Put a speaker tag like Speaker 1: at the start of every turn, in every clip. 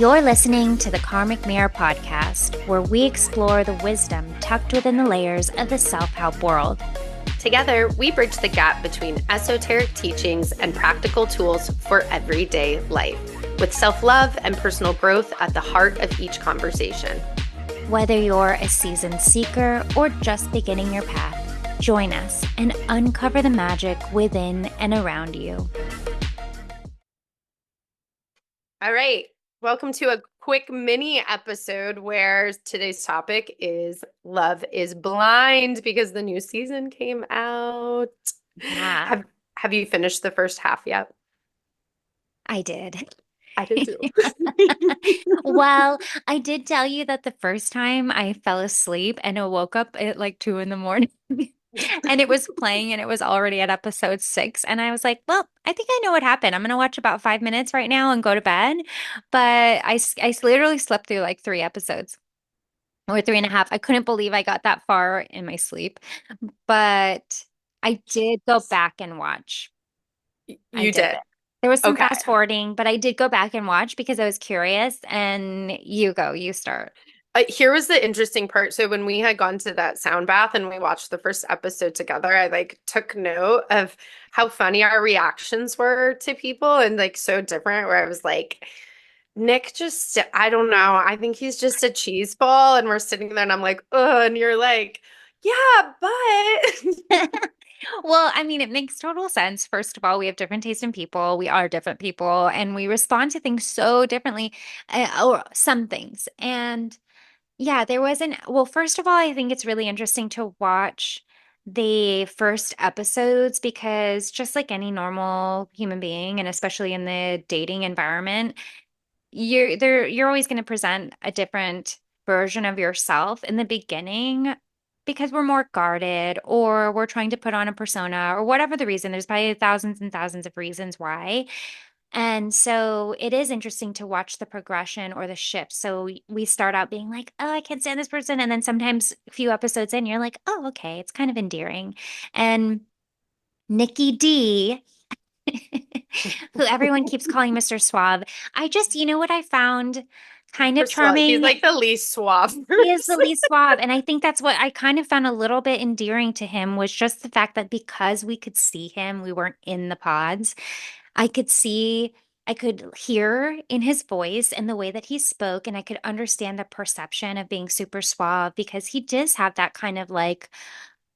Speaker 1: You're listening to the Karmic Mirror podcast, where we explore the wisdom tucked within the layers of the self-help world.
Speaker 2: Together, we bridge the gap between esoteric teachings and practical tools for everyday life, with self-love and personal growth at the heart of each conversation.
Speaker 1: Whether you're a seasoned seeker or just beginning your path, join us and uncover the magic within and around you.
Speaker 2: All right. Welcome to a quick mini episode where today's topic is Love is Blind because the new season came out.
Speaker 1: Yeah.
Speaker 2: Have you finished the first half yet?
Speaker 1: I did.
Speaker 2: I did too.
Speaker 1: Well, I did tell you that the first time I fell asleep and I woke up at like 2 a.m. and it was playing and it was already at episode 6. And I was like, well, I think I know what happened. I'm going to watch about 5 minutes right now and go to bed. But I literally slept through like 3 episodes or 3.5. I couldn't believe I got that far in my sleep. But I did go back and watch. I
Speaker 2: You
Speaker 1: did.
Speaker 2: did.
Speaker 1: There was some
Speaker 2: Okay.
Speaker 1: fast forwarding, but I did go back and watch because I was curious. And you start.
Speaker 2: Here was the interesting part. So when we had gone to that sound bath and we watched the first episode together, I like took note of how funny our reactions were to people and like so different where I was like, Nick just, I don't know. I think he's just a cheese ball. And we're sitting there and I'm like, oh, and you're like, yeah, but
Speaker 1: Well, I mean, it makes total sense. First of all, we have different taste in people. We are different people, and we respond to things so differently, or some things. And yeah, there wasn't, well, first of all, I think it's really interesting to watch the first episodes because just like any normal human being, and especially in the dating environment, you're always going to present a different version of yourself in the beginning because we're more guarded or we're trying to put on a persona or whatever the reason. There's probably thousands and thousands of reasons why. And so it is interesting to watch the progression or the shift. So we start out being like, oh, I can't stand this person. And then sometimes a few episodes in, you're like, oh, okay, it's kind of endearing. And Nikki D, who everyone keeps calling Mr. Suave, you know what I found kind of
Speaker 2: first of all, he's
Speaker 1: charming?
Speaker 2: like the least suave
Speaker 1: He is the
Speaker 2: person.
Speaker 1: least suave. And I think that's what I kind of found a little bit endearing to him was just the fact that because we could see him, we weren't in the pods. I could see, I could hear in his voice and the way that he spoke, and I could understand the perception of being super suave because he does have that kind of like,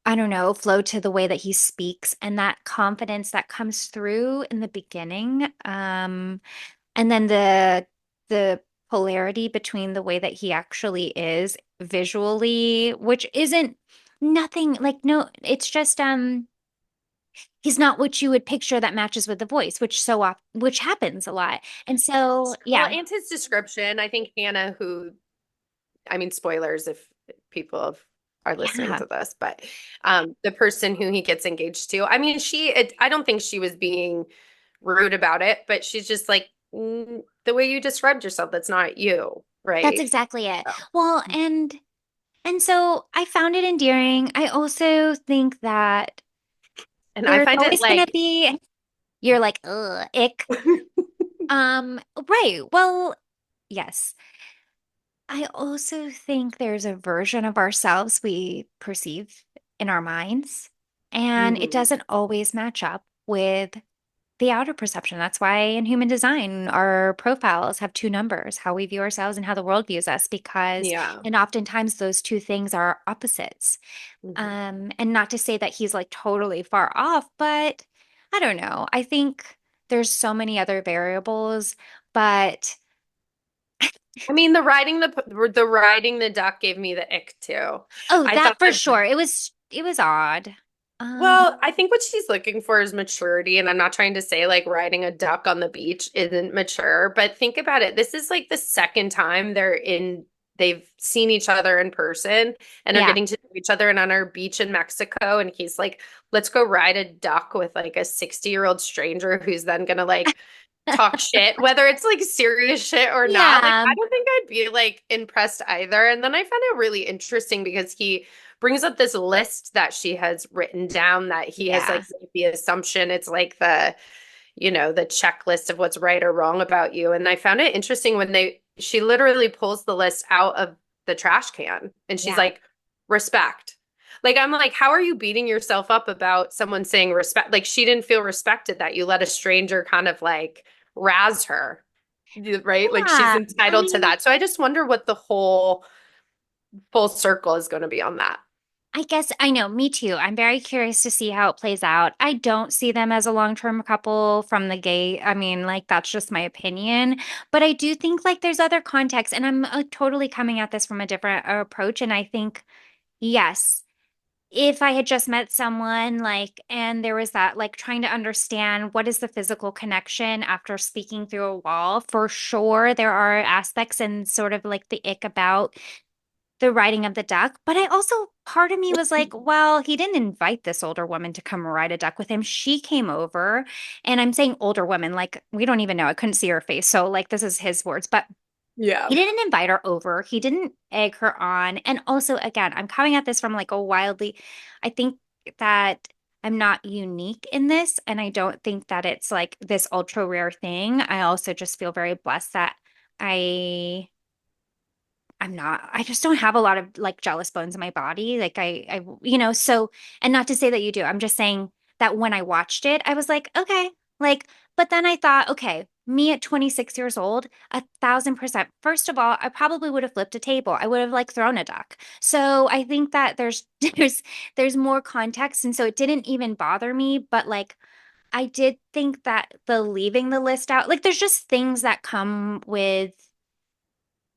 Speaker 1: I don't know, flow to the way that he speaks and that confidence that comes through in the beginning. And then the polarity between the way that he actually is visually, which isn't nothing like no, it's just he's not what you would picture that matches with the voice, which happens a lot. And so,
Speaker 2: Well,
Speaker 1: yeah.
Speaker 2: and his description, I think Hannah, who, I mean, spoilers if people are listening
Speaker 1: Yeah.
Speaker 2: to this, but the person who he gets engaged to, I mean, I don't think she was being rude about it, but she's just like, the way you described yourself, that's not you,
Speaker 1: That's
Speaker 2: right?
Speaker 1: exactly it.
Speaker 2: So,
Speaker 1: Well, and so I found it endearing. I also think that
Speaker 2: and I
Speaker 1: there's
Speaker 2: find it
Speaker 1: always gonna
Speaker 2: like,
Speaker 1: be you're like, ugh, ick. Right. Well, yes. I also think there's a version of ourselves we perceive in our minds, and it
Speaker 2: Mhm.
Speaker 1: doesn't always match up with the outer perception. That's why in human design, our profiles have two numbers, how we view ourselves and how the world views us, because,
Speaker 2: Yeah.
Speaker 1: and oftentimes those two things are opposites.
Speaker 2: Mhm.
Speaker 1: And not to say that he's like totally far off, but I don't know. I think there's so many other variables, but
Speaker 2: I mean, the riding the duck gave me the ick too.
Speaker 1: oh,
Speaker 2: I
Speaker 1: that
Speaker 2: thought
Speaker 1: for
Speaker 2: that
Speaker 1: sure. It was odd.
Speaker 2: Well, I think what she's looking for is maturity. And I'm not trying to say like riding a duck on the beach isn't mature, but think about it. This is like the second time they've seen each other in person and are
Speaker 1: Yeah.
Speaker 2: getting to know each other and on our beach in Mexico. And he's like, let's go ride a duck with like a 60-year-old stranger who's then gonna like talk shit, whether it's like serious shit or not. Like,
Speaker 1: Yeah.
Speaker 2: I don't think I'd be like impressed either. And then I found it really interesting because he brings up this list that she has written down that he has like
Speaker 1: Yeah.
Speaker 2: made the assumption it's like the checklist of what's right or wrong about you. And I found it interesting when she literally pulls the list out of the trash can and she's
Speaker 1: Yeah.
Speaker 2: like, respect. Like, I'm like, how are you beating yourself up about someone saying respect? Like, she didn't feel respected that you let a stranger kind of like razz her, right? Like, she's
Speaker 1: Yeah. I
Speaker 2: entitled to
Speaker 1: mean,
Speaker 2: that. So I just wonder what the whole full circle is going to be on that.
Speaker 1: I guess I know, me too. I'm very curious to see how it plays out. I don't see them as a long-term couple from the gate. I mean, like that's just my opinion. But I do think like there's other context, and I'm totally coming at this from a different approach. And I think, yes, if I had just met someone like, and there was that like trying to understand what is the physical connection after speaking through a wall, for sure, there are aspects and sort of like the ick about the riding of the duck. But I also, part of me was like, well, he didn't invite this older woman to come ride a duck with him. She came over, and I'm saying older woman, like we don't even know. I couldn't see her face. So, like, this is his words, but
Speaker 2: Yeah.
Speaker 1: he didn't invite her over. He didn't egg her on. And also, again, I'm coming at this from like a wildly, I think that I'm not unique in this. And I don't think that it's like this ultra rare thing. I also just feel very blessed that I I'm not, I just don't have a lot of like jealous bones in my body. Like so, and not to say that you do, I'm just saying that when I watched it, I was like, okay, like, but then I thought, okay, me at 26 years old, 1,000%. First of all, I probably would have flipped a table. I would have like thrown a duck. So I think that there's more context. And so it didn't even bother me, but like, I did think that the leaving the list out, like, there's just things that come with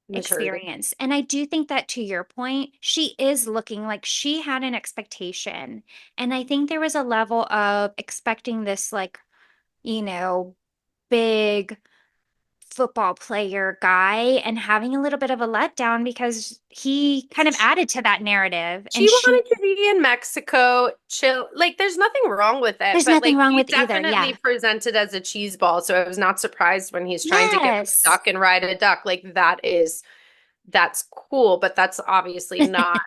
Speaker 2: Maturity.
Speaker 1: experience. And I do think that to your point, she is looking like she had an expectation. And I think there was a level of expecting this, like, you know, big football player guy and having a little bit of a letdown because he kind of added to that narrative. And
Speaker 2: She wanted to be in Mexico, chill. Like, there's nothing wrong with it,
Speaker 1: there's
Speaker 2: but
Speaker 1: nothing
Speaker 2: like,
Speaker 1: wrong
Speaker 2: he
Speaker 1: with either. Yeah.
Speaker 2: definitely presented as a cheese ball. So I was not surprised when he's trying to get
Speaker 1: Yes.
Speaker 2: stuck and ride a duck. Like, that's cool, but that's obviously not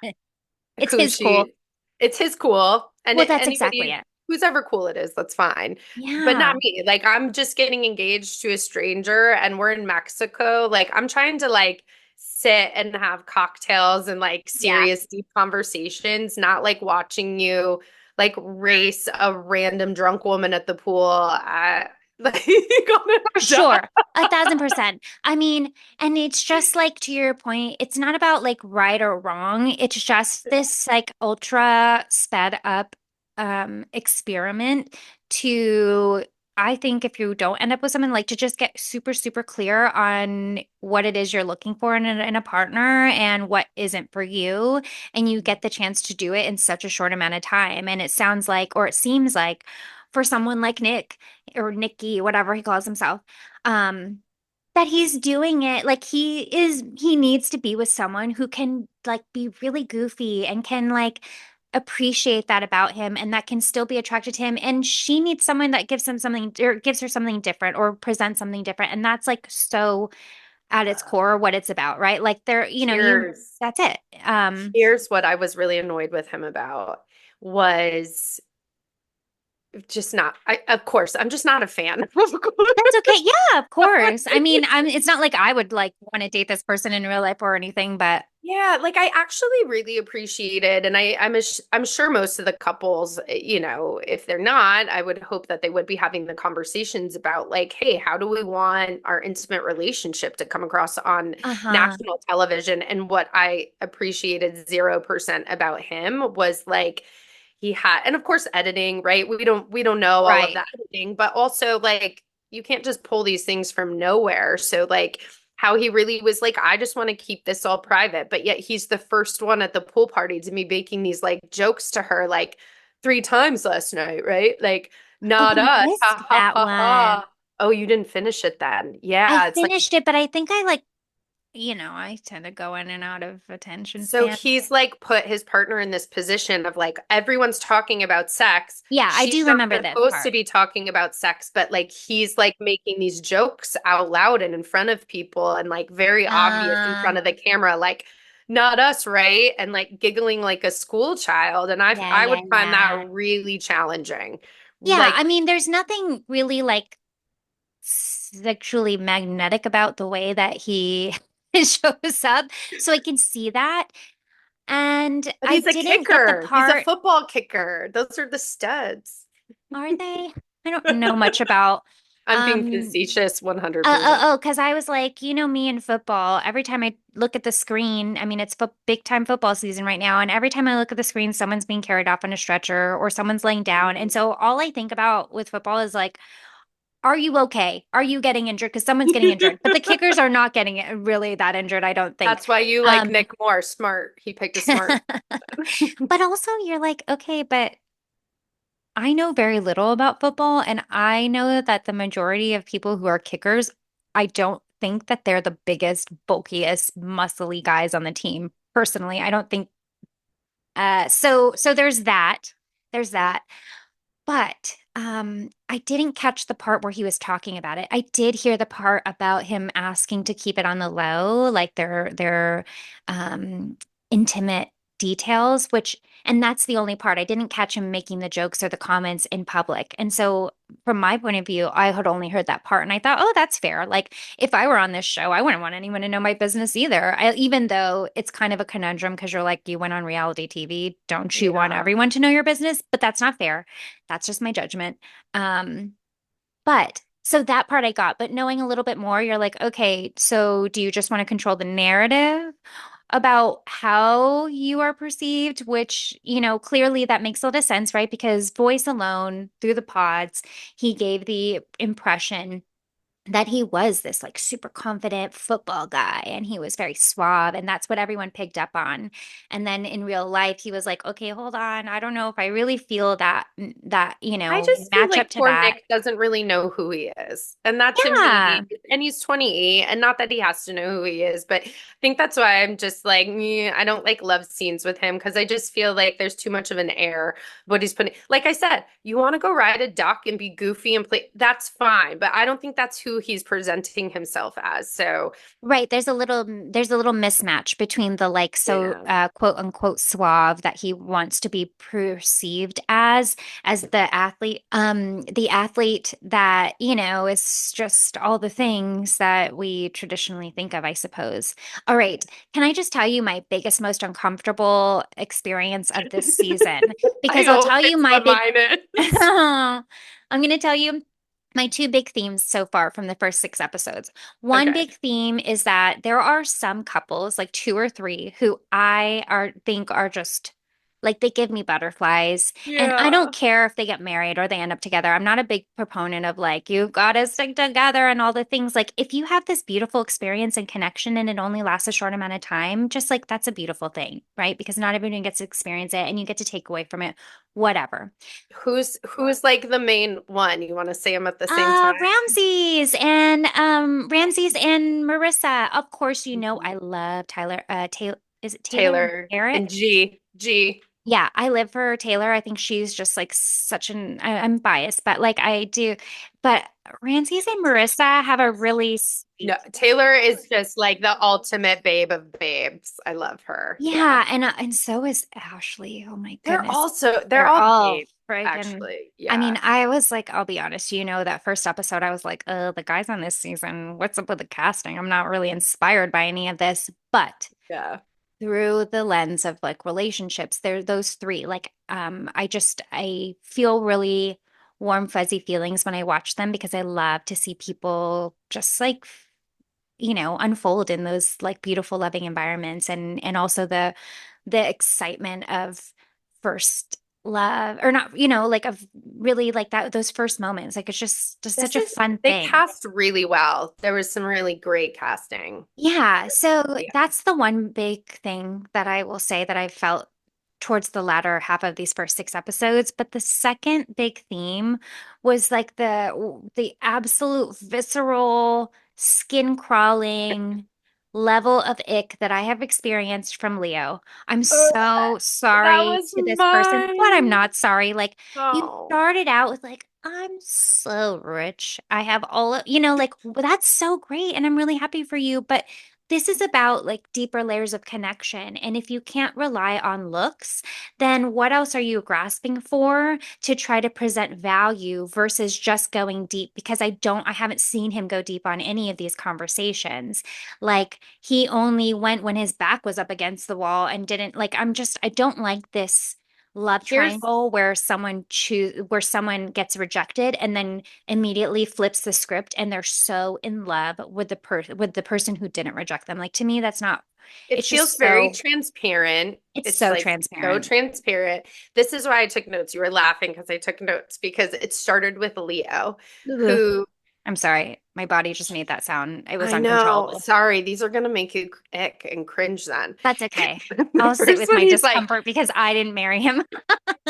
Speaker 1: It's
Speaker 2: who
Speaker 1: his cool.
Speaker 2: she, it's his cool. And
Speaker 1: Well, that's exactly
Speaker 2: anybody,
Speaker 1: it.
Speaker 2: who's ever cool it is, that's fine. But not
Speaker 1: Yeah.
Speaker 2: me. Like, I'm just getting engaged to a stranger and we're in Mexico. Like, I'm trying to like sit and have cocktails and like
Speaker 1: Yeah.
Speaker 2: serious deep conversations, not like watching you like race a random drunk woman at the pool like on
Speaker 1: For
Speaker 2: a duck.
Speaker 1: sure. 1,000%. I mean, and it's just like to your point, it's not about like right or wrong. It's just this like ultra sped up experiment to I think if you don't end up with someone like to just get super, super clear on what it is you're looking for in a partner and what isn't for you. And you get the chance to do it in such a short amount of time. And it sounds like, or it seems like for someone like Nick or Nikki, whatever he calls himself, um, that he's doing it like he needs to be with someone who can like be really goofy and can like appreciate that about him and that can still be attracted to him. And she needs someone that gives him something or gives her something different or presents something different. And that's like so at its core what it's about, right? Like there,
Speaker 2: Here's
Speaker 1: that's it.
Speaker 2: here's what I was really annoyed with him about was just not of course I'm just not a fan.
Speaker 1: That's okay. Yeah, of course. I mean, it's not like I would like want to date this person in real life or anything, but
Speaker 2: Yeah, like I actually really appreciated, and I'm sure most of the couples, if they're not, I would hope that they would be having the conversations about like, hey, how do we want our intimate relationship to come across on
Speaker 1: uh-huh.
Speaker 2: national television? And what I appreciated 0% about him was like he had, and of course, editing, right? We don't know all of
Speaker 1: Right.
Speaker 2: that editing, but also like you can't just pull these things from nowhere. So like how he really was like, I just want to keep this all private. But yet he's the first one at the pool party to be making these like jokes to her like 3 times last night, right? Like,
Speaker 1: Oh,
Speaker 2: not
Speaker 1: I
Speaker 2: us.
Speaker 1: missed
Speaker 2: Ha ha
Speaker 1: that
Speaker 2: ha
Speaker 1: one.
Speaker 2: ha. Oh, you didn't finish it then.
Speaker 1: I
Speaker 2: Yeah, it's like
Speaker 1: finished it, but I think I like, I tend to go in and out of attention
Speaker 2: so
Speaker 1: span.
Speaker 2: he's like put his partner in this position of like everyone's talking about sex.
Speaker 1: Yeah, I
Speaker 2: She's
Speaker 1: do
Speaker 2: not
Speaker 1: remember that
Speaker 2: supposed to
Speaker 1: part.
Speaker 2: be talking about sex, but like he's like making these jokes out loud and in front of people and like very obvious in
Speaker 1: Uh,
Speaker 2: front of the camera, like not us, right? And like giggling like a school child. And
Speaker 1: yeah,
Speaker 2: I would
Speaker 1: yeah,
Speaker 2: find that
Speaker 1: yeah.
Speaker 2: really challenging.
Speaker 1: Yeah,
Speaker 2: Like,
Speaker 1: I mean, there's nothing really like sexually magnetic about the way that he shows up. So I can see that. And
Speaker 2: But
Speaker 1: I
Speaker 2: he's a
Speaker 1: didn't get the
Speaker 2: kicker. He's a
Speaker 1: part,
Speaker 2: football kicker. Those are the studs.
Speaker 1: are they? I don't know much about
Speaker 2: I'm being
Speaker 1: um
Speaker 2: facetious 100%.
Speaker 1: because I was like, you know, me in football, every time I look at the screen, I mean, it's fo big time football season right now, and every time I look at the screen, someone's being carried off on a stretcher or someone's laying down. And so all I think about with football is like, are you okay? Are you getting injured? Because someone's getting injured. But the kickers are not getting really that injured, I don't think.
Speaker 2: That's why you like
Speaker 1: Um,
Speaker 2: Nick Moore. Smart. He picked a smart.
Speaker 1: but also you're like, okay, but I know very little about football, and I know that the majority of people who are kickers, I don't think that they're the biggest, bulkiest, muscly guys on the team. Personally, I don't think so there's that. There's that. But I didn't catch the part where he was talking about it. I did hear the part about him asking to keep it on the low, like their intimate details, which and that's the only part. I didn't catch him making the jokes or the comments in public. And so from my point of view, I had only heard that part and I thought, oh, that's fair. Like if I were on this show, I wouldn't want anyone to know my business either. Even though it's kind of a conundrum because you're like, you went on reality TV, don't you want
Speaker 2: Yeah.
Speaker 1: everyone to know your business? But that's not fair. That's just my judgment. Um, but so that part I got, but knowing a little bit more, you're like, okay, so do you just want to control the narrative about how you are perceived? Which, you know, clearly that makes a lot of sense, right? Because voice alone through the pods, he gave the impression that he was this like super confident football guy and he was very suave and that's what everyone picked up on. And then in real life he was like, okay, hold on, I don't know if I really feel that, you
Speaker 2: I
Speaker 1: know,
Speaker 2: just feel
Speaker 1: match up
Speaker 2: like
Speaker 1: to
Speaker 2: poor
Speaker 1: that.
Speaker 2: Nick doesn't really know who he is. And that to
Speaker 1: Yeah.
Speaker 2: me, and he's 28, and not that he has to know who he is, but I think that's why I'm just like, I don't like love scenes with him because I just feel like there's too much of an air what he's putting. Like I said, you want to go ride a duck and be goofy and play, that's fine, but I don't think that's who he's presenting himself as. So,
Speaker 1: Right, there's a little mismatch between the like so
Speaker 2: yeah.
Speaker 1: quote unquote suave that he wants to be perceived as the athlete that, you know, is just all the things that we traditionally think of, I suppose. All right, can I just tell you my biggest, most uncomfortable experience of this season?
Speaker 2: I
Speaker 1: Because I'll
Speaker 2: hope
Speaker 1: tell you
Speaker 2: it's
Speaker 1: my
Speaker 2: what
Speaker 1: big
Speaker 2: mine is.
Speaker 1: I'm going to tell you my two big themes so far from the first six episodes. One
Speaker 2: Okay.
Speaker 1: big theme is that there are some couples, like two or three, who I are think are just like they give me butterflies. And I don't
Speaker 2: Yeah.
Speaker 1: care if they get married or they end up together. I'm not a big proponent of like, you've got to stick together and all the things. Like, if you have this beautiful experience and connection and it only lasts a short amount of time, just like that's a beautiful thing, right? Because not everyone gets to experience it and you get to take away from it, whatever.
Speaker 2: Who's like the main one? You want to say them at the same time?
Speaker 1: Ramses and Marissa. Of course, you know I
Speaker 2: Mhm.
Speaker 1: love Tyler. Taylor, is it Taylor and
Speaker 2: Taylor and
Speaker 1: Eric?
Speaker 2: G.
Speaker 1: Yeah, I live for Taylor. I think she's just like such I'm biased, but like I do. But Ramses and Marissa have a really
Speaker 2: No,
Speaker 1: sweet.
Speaker 2: Taylor is just like the ultimate babe of babes. I love her. Yeah.
Speaker 1: Yeah, and so is Ashley. Oh my goodness.
Speaker 2: They're
Speaker 1: They're
Speaker 2: all
Speaker 1: all
Speaker 2: babes,
Speaker 1: friggin'
Speaker 2: actually.
Speaker 1: I
Speaker 2: Yeah.
Speaker 1: mean, I was like, I'll be honest, you know, that first episode, I was like, the guys on this season, what's up with the casting? I'm not really inspired by any of this, but
Speaker 2: Yeah.
Speaker 1: through the lens of like relationships, there those three, like, I feel really warm, fuzzy feelings when I watch them because I love to see people just like you know, unfold in those like beautiful, loving environments and also the excitement of first love or not, you know, like of really like that those first moments. Like it's just such
Speaker 2: This
Speaker 1: a
Speaker 2: is,
Speaker 1: fun
Speaker 2: they
Speaker 1: thing.
Speaker 2: cast really well. There was some really great casting.
Speaker 1: Yeah, so
Speaker 2: Yeah.
Speaker 1: that's the one big thing that I will say that I felt towards the latter half of these first six episodes. But the second big theme was like the absolute visceral, skin crawling level of ick that I have experienced from Leo. I'm
Speaker 2: Uh,
Speaker 1: so
Speaker 2: that
Speaker 1: sorry
Speaker 2: was
Speaker 1: to this person, but I'm
Speaker 2: mine.
Speaker 1: not sorry. Like you
Speaker 2: Oh.
Speaker 1: started out with like, I'm so rich. I have all of, you know, like well, that's so great and I'm really happy for you. But this is about like deeper layers of connection. And if you can't rely on looks, then what else are you grasping for to try to present value versus just going deep? Because I haven't seen him go deep on any of these conversations. Like he only went when his back was up against the wall and didn't like, I don't like this love
Speaker 2: Here's
Speaker 1: triangle where someone gets rejected and then immediately flips the script and they're so in love with the person who didn't reject them. Like to me, that's not,
Speaker 2: It
Speaker 1: it's
Speaker 2: feels
Speaker 1: just
Speaker 2: very
Speaker 1: so,
Speaker 2: transparent.
Speaker 1: it's
Speaker 2: It's
Speaker 1: so
Speaker 2: like so
Speaker 1: transparent.
Speaker 2: transparent. This is why I took notes. You were laughing because I took notes because it started with Leo,
Speaker 1: Ugh.
Speaker 2: who
Speaker 1: I'm sorry. My body just made that sound. It was
Speaker 2: I know,
Speaker 1: uncontrollable.
Speaker 2: sorry, these are gonna make you ick and cringe then.
Speaker 1: That's okay.
Speaker 2: The
Speaker 1: I'll sit
Speaker 2: first
Speaker 1: with
Speaker 2: one,
Speaker 1: my
Speaker 2: he's like,
Speaker 1: discomfort because I didn't marry him.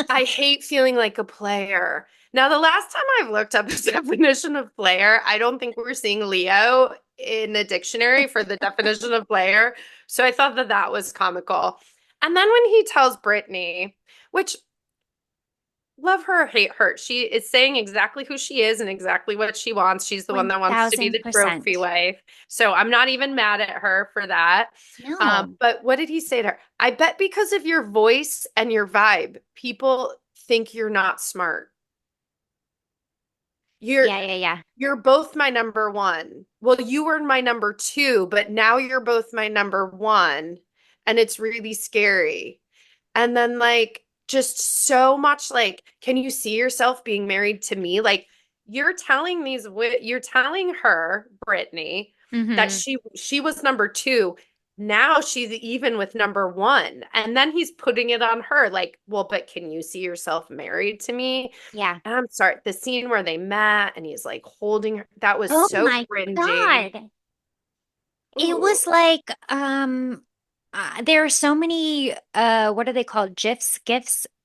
Speaker 2: I hate feeling like a player. Now, the last time I've looked up the definition of player, I don't think we're seeing Leo in the dictionary for the definition of player. So I thought that that was comical. And then when he tells Brittany, which love her or hate her, she is saying exactly who she is and exactly what she wants. She's the one that wants to be the trophy
Speaker 1: 1000%.
Speaker 2: wife. So I'm not even mad at her for that.
Speaker 1: No.
Speaker 2: But what did he say to her? I bet because of your voice and your vibe, people think you're not smart. You're
Speaker 1: Yeah, yeah, yeah.
Speaker 2: you're both my number one. Well, you were my number two, but now you're both my number one, and it's really scary. And then like just so much like, can you see yourself being married to me? Like you're telling her, Brittany, that
Speaker 1: Hmm.
Speaker 2: she was number two. Now she's even with number one. And then he's putting it on her, like, well, but can you see yourself married to me?
Speaker 1: Yeah.
Speaker 2: And I'm sorry, the scene where they met and he's like holding her, that was
Speaker 1: Oh
Speaker 2: so
Speaker 1: my
Speaker 2: cringy.
Speaker 1: God. It
Speaker 2: Ooh,
Speaker 1: was like there are so many what are they called? GIFs.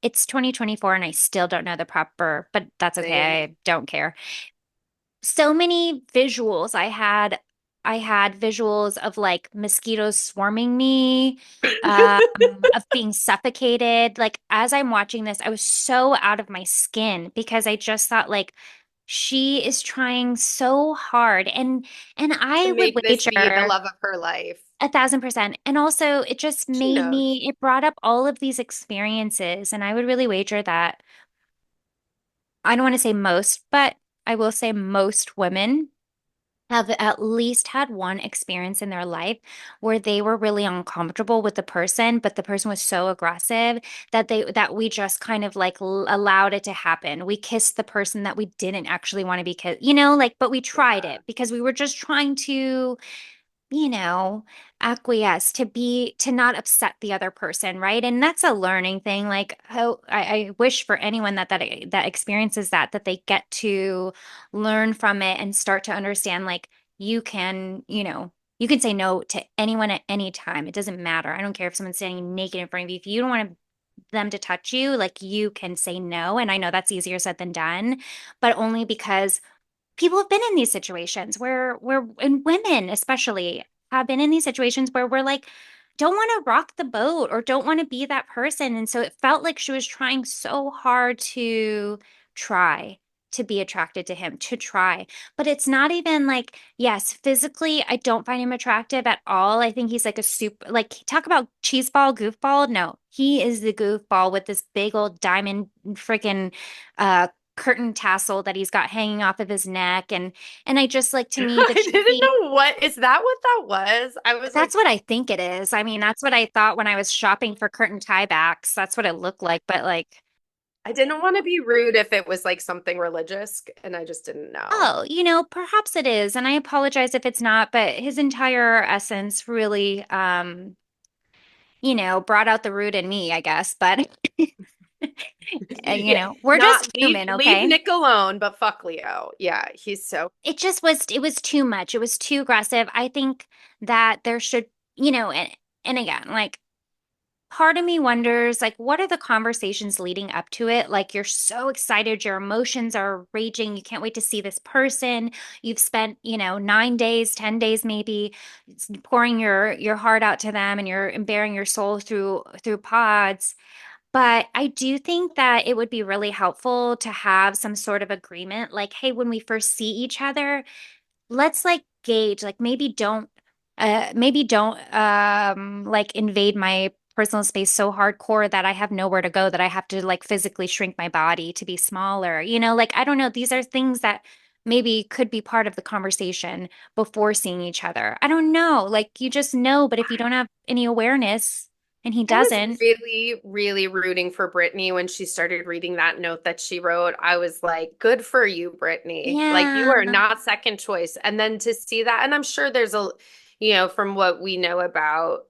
Speaker 1: It's 2024 and I still don't know the proper, but that's
Speaker 2: same.
Speaker 1: okay. I don't care. So many visuals. I had visuals of like mosquitoes swarming me, of being suffocated. Like as I'm watching this, I was so out of my skin because I just thought like she is trying so hard and
Speaker 2: To
Speaker 1: I would
Speaker 2: make this be the
Speaker 1: wager
Speaker 2: love of her life.
Speaker 1: 1,000%. And also, it just
Speaker 2: She
Speaker 1: made
Speaker 2: knows.
Speaker 1: me, it brought up all of these experiences. And I would really wager that I don't want to say most, but I will say most women have at least had one experience in their life where they were really uncomfortable with the person, but the person was so aggressive that we just kind of like allowed it to happen. We kissed the person that we didn't actually want to be kissed, like, but we tried
Speaker 2: Yeah.
Speaker 1: it because we were just trying to you know, acquiesce to not upset the other person, right? And that's a learning thing. Like, how I wish for anyone that experiences that they get to learn from it and start to understand, like, you can say no to anyone at any time. It doesn't matter. I don't care if someone's standing naked in front of you. If you don't want them to touch you, like, you can say no. And I know that's easier said than done, but only because people have been in these situations and women especially have been in these situations where we're like don't want to rock the boat or don't want to be that person, and so it felt like she was trying so hard to try to be attracted to him, to try. But it's not even like, yes, physically I don't find him attractive at all. I think he's like a super, like, talk about cheeseball goofball. No, he is the goofball with this big old diamond freaking uh curtain tassel that he's got hanging off of his neck, and I just like, to me, the
Speaker 2: I didn't
Speaker 1: cheesy,
Speaker 2: know what is that what that was? I was
Speaker 1: that's
Speaker 2: like,
Speaker 1: what I think it is. I mean, that's what I thought when I was shopping for curtain tiebacks. That's what it looked like, but like,
Speaker 2: I didn't want to be rude if it was like something religious, and I just didn't know.
Speaker 1: oh, perhaps it is, and I apologize if it's not, but his entire essence really brought out the root in me, I guess, but
Speaker 2: Yeah,
Speaker 1: we're
Speaker 2: not
Speaker 1: just
Speaker 2: leave
Speaker 1: human,
Speaker 2: leave
Speaker 1: okay?
Speaker 2: Nick alone, but fuck Leo. Yeah, he's so
Speaker 1: It was too much. It was too aggressive. I think that there should, and again, like, part of me wonders, like, what are the conversations leading up to it? Like, you're so excited, your emotions are raging, you can't wait to see this person. You've spent, 9 days, 10 days maybe pouring your heart out to them, and you're bearing your soul through pods. But I do think that it would be really helpful to have some sort of agreement, like, hey, when we first see each other, let's like gauge, like, maybe don't. maybe don't like invade my personal space so hardcore that I have nowhere to go, that I have to like physically shrink my body to be smaller. Like I don't know, these are things that maybe could be part of the conversation before seeing each other. I don't know. Like you just know, but if you don't have any awareness and he
Speaker 2: I was
Speaker 1: doesn't,
Speaker 2: really, really rooting for Brittany when she started reading that note that she wrote. I was like, good for you, Brittany. Like, you
Speaker 1: yeah,
Speaker 2: are not second choice. And then to see that, and I'm sure there's from what we know about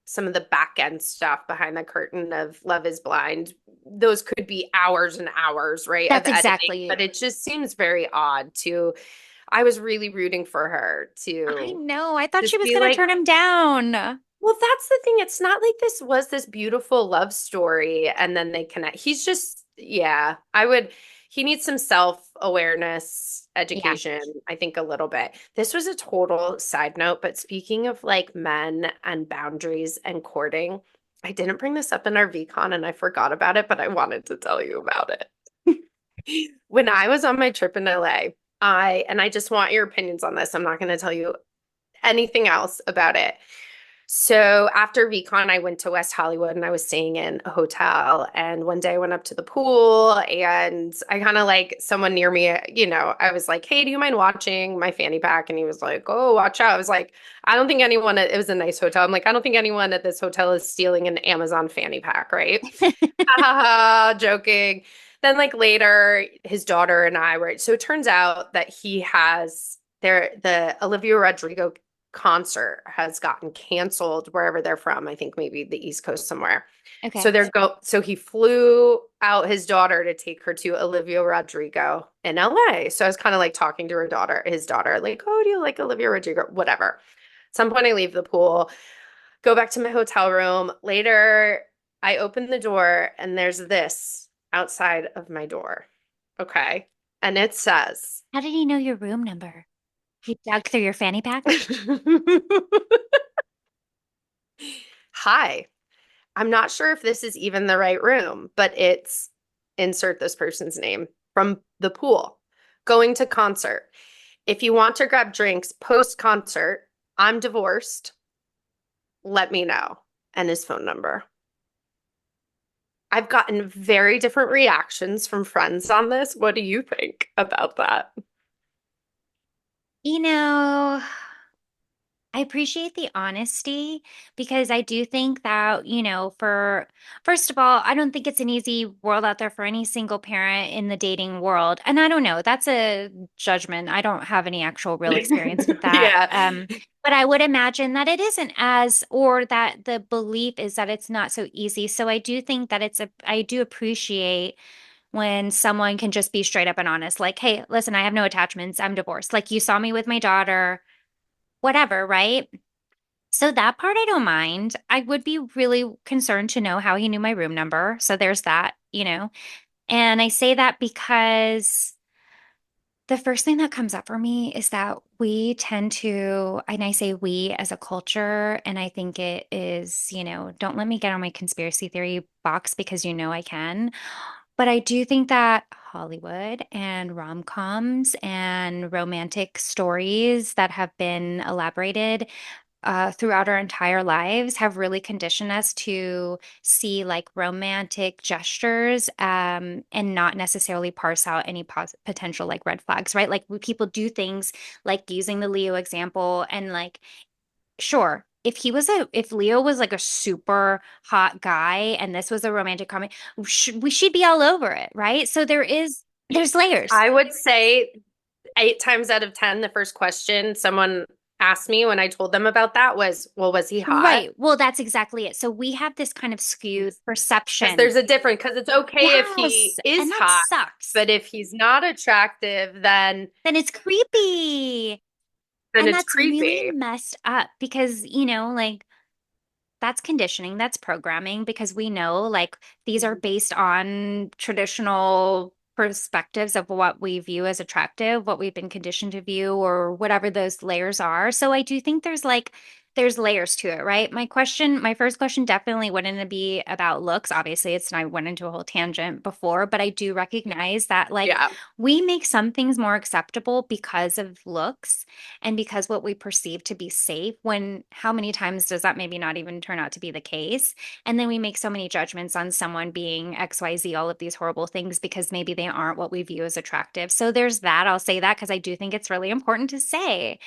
Speaker 2: some of the back end stuff behind the curtain of Love is Blind, those could be hours and hours, right, of
Speaker 1: that's
Speaker 2: editing.
Speaker 1: exactly.
Speaker 2: But it just seems very odd I was really rooting for her
Speaker 1: I know. I thought she
Speaker 2: just
Speaker 1: was
Speaker 2: be
Speaker 1: going to
Speaker 2: like,
Speaker 1: turn him down.
Speaker 2: well, that's the thing. It's not like this was this beautiful love story and then they connect. He's just, yeah, he needs some self-awareness,
Speaker 1: Yeah.
Speaker 2: education, I think a little bit. This was a total side note, but speaking of like men and boundaries and courting, I didn't bring this up in our VCon and I forgot about it, but I wanted to tell you about it. When I was on my trip in LA, and I just want your opinions on this. I'm not going to tell you anything else about it. So after VCon, I went to West Hollywood and I was staying in a hotel. And one day I went up to the pool and I kind of like someone near me, I was like, hey, do you mind watching my fanny pack? And he was like, oh, watch out. I was like, I don't think anyone, it was a nice hotel. I'm like, I don't think anyone at this hotel is stealing an Amazon fanny pack, right? Ha ha ha, joking. Then like later, his daughter and I were, so it turns out that he has the Olivia Rodrigo concert has gotten canceled wherever they're from. I think maybe the East Coast somewhere.
Speaker 1: Okay.
Speaker 2: So he flew out his daughter to take her to Olivia Rodrigo in LA. So I was kind of like talking to his daughter, like, oh, do you like Olivia Rodrigo? Whatever. At some point I leave the pool, go back to my hotel room. Later, I open the door and there's this outside of my door. Okay. And it says,
Speaker 1: How did he know your room number? He dug through your fanny pack?
Speaker 2: Hi. I'm not sure if this is even the right room, but it's insert this person's name from the pool. Going to concert. If you want to grab drinks post concert, I'm divorced. Let me know. And his phone number. I've gotten very different reactions from friends on this. What do you think about that?
Speaker 1: You know, I appreciate the honesty because I do think that, for first of all, I don't think it's an easy world out there for any single parent in the dating world. And I don't know, that's a judgment. I don't have any actual real experience with that.
Speaker 2: Yeah.
Speaker 1: But I would imagine that it isn't or that the belief is that it's not so easy. So I do think that I do appreciate when someone can just be straight up and honest, like, hey, listen, I have no attachments. I'm divorced. Like you saw me with my daughter, whatever, right? So that part I don't mind. I would be really concerned to know how he knew my room number. So there's that. And I say that because the first thing that comes up for me is that we tend to, and I say we as a culture, and I think it is, don't let me get on my conspiracy theory box because I can. But I do think that Hollywood and rom-coms and romantic stories that have been elaborated throughout our entire lives have really conditioned us to see like romantic gestures and not necessarily parse out any potential like red flags, right? Like when people do things like using the Leo example and like, sure. If Leo was like a super hot guy and this was a romantic comedy, we should be all over it, right? So there's layers.
Speaker 2: I would say 8 times out of 10, the first question someone asked me when I told them about that was, well, was he hot?
Speaker 1: Right. Well, that's exactly it. So we have this kind of skewed
Speaker 2: Because
Speaker 1: perception.
Speaker 2: there's a difference, because it's okay if he
Speaker 1: Yes.
Speaker 2: is
Speaker 1: And that
Speaker 2: hot,
Speaker 1: sucks.
Speaker 2: but if he's not attractive,
Speaker 1: Then it's creepy.
Speaker 2: then
Speaker 1: And
Speaker 2: it's
Speaker 1: that's really
Speaker 2: creepy.
Speaker 1: messed up because, like that's conditioning, that's programming because we know like these are based on traditional perspectives of what we view as attractive, what we've been conditioned to view, or whatever those layers are. So I do think there's like there's layers to it, right? My first question definitely wouldn't be about looks. Obviously, I went into a whole tangent before, but I do recognize that like
Speaker 2: Yeah.
Speaker 1: we make some things more acceptable because of looks and because what we perceive to be safe, when how many times does that maybe not even turn out to be the case? And then we make so many judgments on someone being XYZ, all of these horrible things because maybe they aren't what we view as attractive. So there's that. I'll say that because I do think it's really important to say.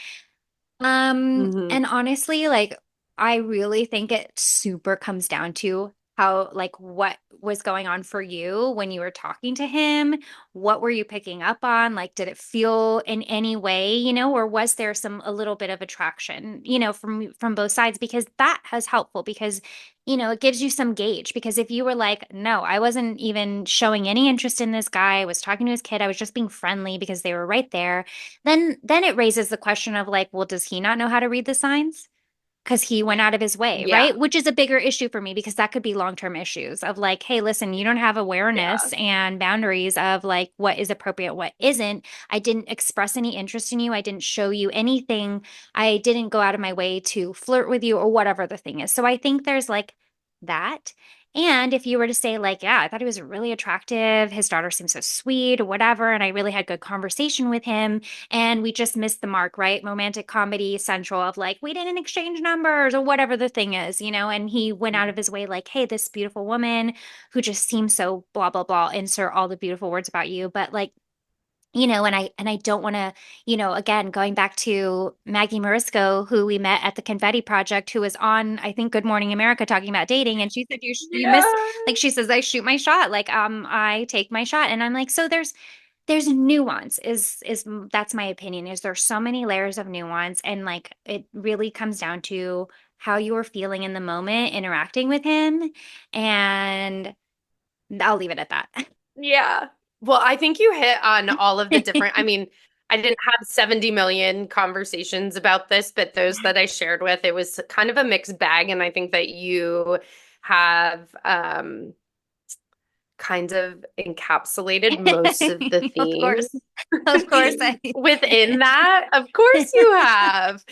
Speaker 2: Hmm.
Speaker 1: And honestly, like I really think it super comes down to how like what was going on for you when you were talking to him? What were you picking up on? Like, did it feel in any way, or was there some a little bit of attraction, from both sides? Because that has helpful because it gives you some gauge. Because if you were like, no, I wasn't even showing any interest in this guy, I was talking to his kid, I was just being friendly because they were right there, then it raises the question of like, well, does he not know how to read the signs? Because he went out of his way,
Speaker 2: Yeah.
Speaker 1: right? Which is a bigger issue for me because that could be long-term issues of like, hey, listen, you don't have
Speaker 2: Yeah.
Speaker 1: awareness and boundaries of like what is appropriate, what isn't. I didn't express any interest in you. I didn't show you anything. I didn't go out of my way to flirt with you or whatever the thing is. So I think there's like that. And if you were to say, like, yeah, I thought he was really attractive, his daughter seems so sweet or whatever, and I really had good conversation with him, and we just missed the mark, right? Romantic comedy central of like, we didn't exchange numbers or whatever the thing is, and he went out of his way, like, hey, this beautiful woman who just seems so blah, blah, blah, insert all the beautiful words about you. But like, and I don't want to, again, going back to Maggie Marisco, who we met at the Confetti Project, who was on, I think, Good Morning America talking about dating, and she said you miss,
Speaker 2: Yeah.
Speaker 1: like she says, I shoot my shot, like I take my shot, and I'm like, so there's nuance is that's my opinion. Is there so many layers of nuance, and like it really comes down to how you were feeling in the moment interacting with him, and I'll leave it at that.
Speaker 2: Yeah. Well, I think you hit on all of the different, I mean, I didn't have 70 million conversations about this, but those that I shared with, it was kind of a mixed bag. And I think that you have kind of encapsulated most of the
Speaker 1: Of
Speaker 2: themes
Speaker 1: course. Of course I
Speaker 2: within that. Of course you have.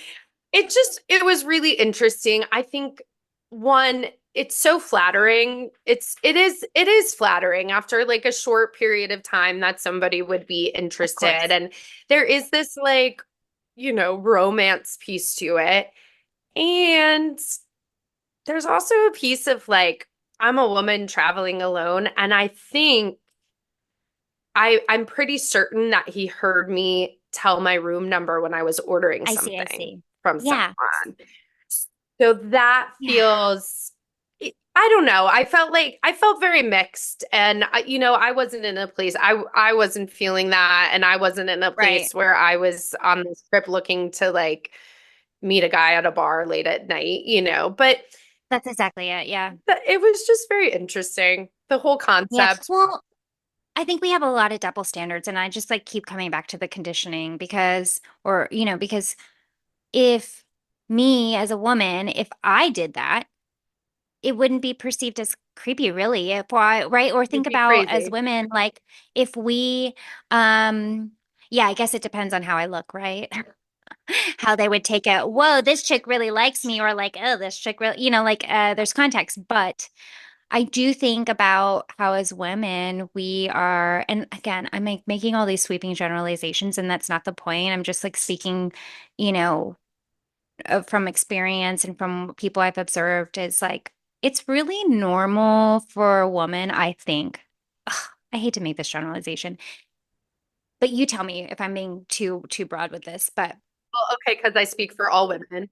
Speaker 2: It was really interesting. I think one, it's so flattering. It is flattering after like a short period of time that somebody would be
Speaker 1: of
Speaker 2: interested.
Speaker 1: course.
Speaker 2: And there is this like, romance piece to it. And there's also a piece of like, I'm a woman traveling alone, and I think I'm pretty certain that he heard me tell my room number when I was ordering
Speaker 1: I
Speaker 2: something
Speaker 1: see.
Speaker 2: from
Speaker 1: Yeah.
Speaker 2: someone. So that
Speaker 1: Yeah.
Speaker 2: feels, I don't know. I felt very mixed, and I wasn't in a place, I wasn't feeling that, and I wasn't in a
Speaker 1: Right.
Speaker 2: place where I was on this trip looking to like meet a guy at a bar late at night. But
Speaker 1: That's exactly it. Yeah.
Speaker 2: it was just very interesting, the whole
Speaker 1: Yeah.
Speaker 2: concept.
Speaker 1: Well, I think we have a lot of double standards, and I just like keep coming back to the conditioning because if me as a woman, if I did that, it wouldn't be perceived as creepy, really. If I, right? Or
Speaker 2: It'd
Speaker 1: think
Speaker 2: be
Speaker 1: about as
Speaker 2: crazy.
Speaker 1: women, like if we, um, yeah, I guess it depends on how I look, right? How they would take it. Whoa, this chick really likes me, or like, oh, this chick really, like there's context. But I do think about how as women we are, and again, I'm like making all these sweeping generalizations, and that's not the point. I'm just like speaking, you know, from experience and from people I've observed is like it's really normal for a woman, I think. Ugh, I hate to make this generalization, but you tell me if I'm being too broad with this, but
Speaker 2: Well, okay, because I speak for all women.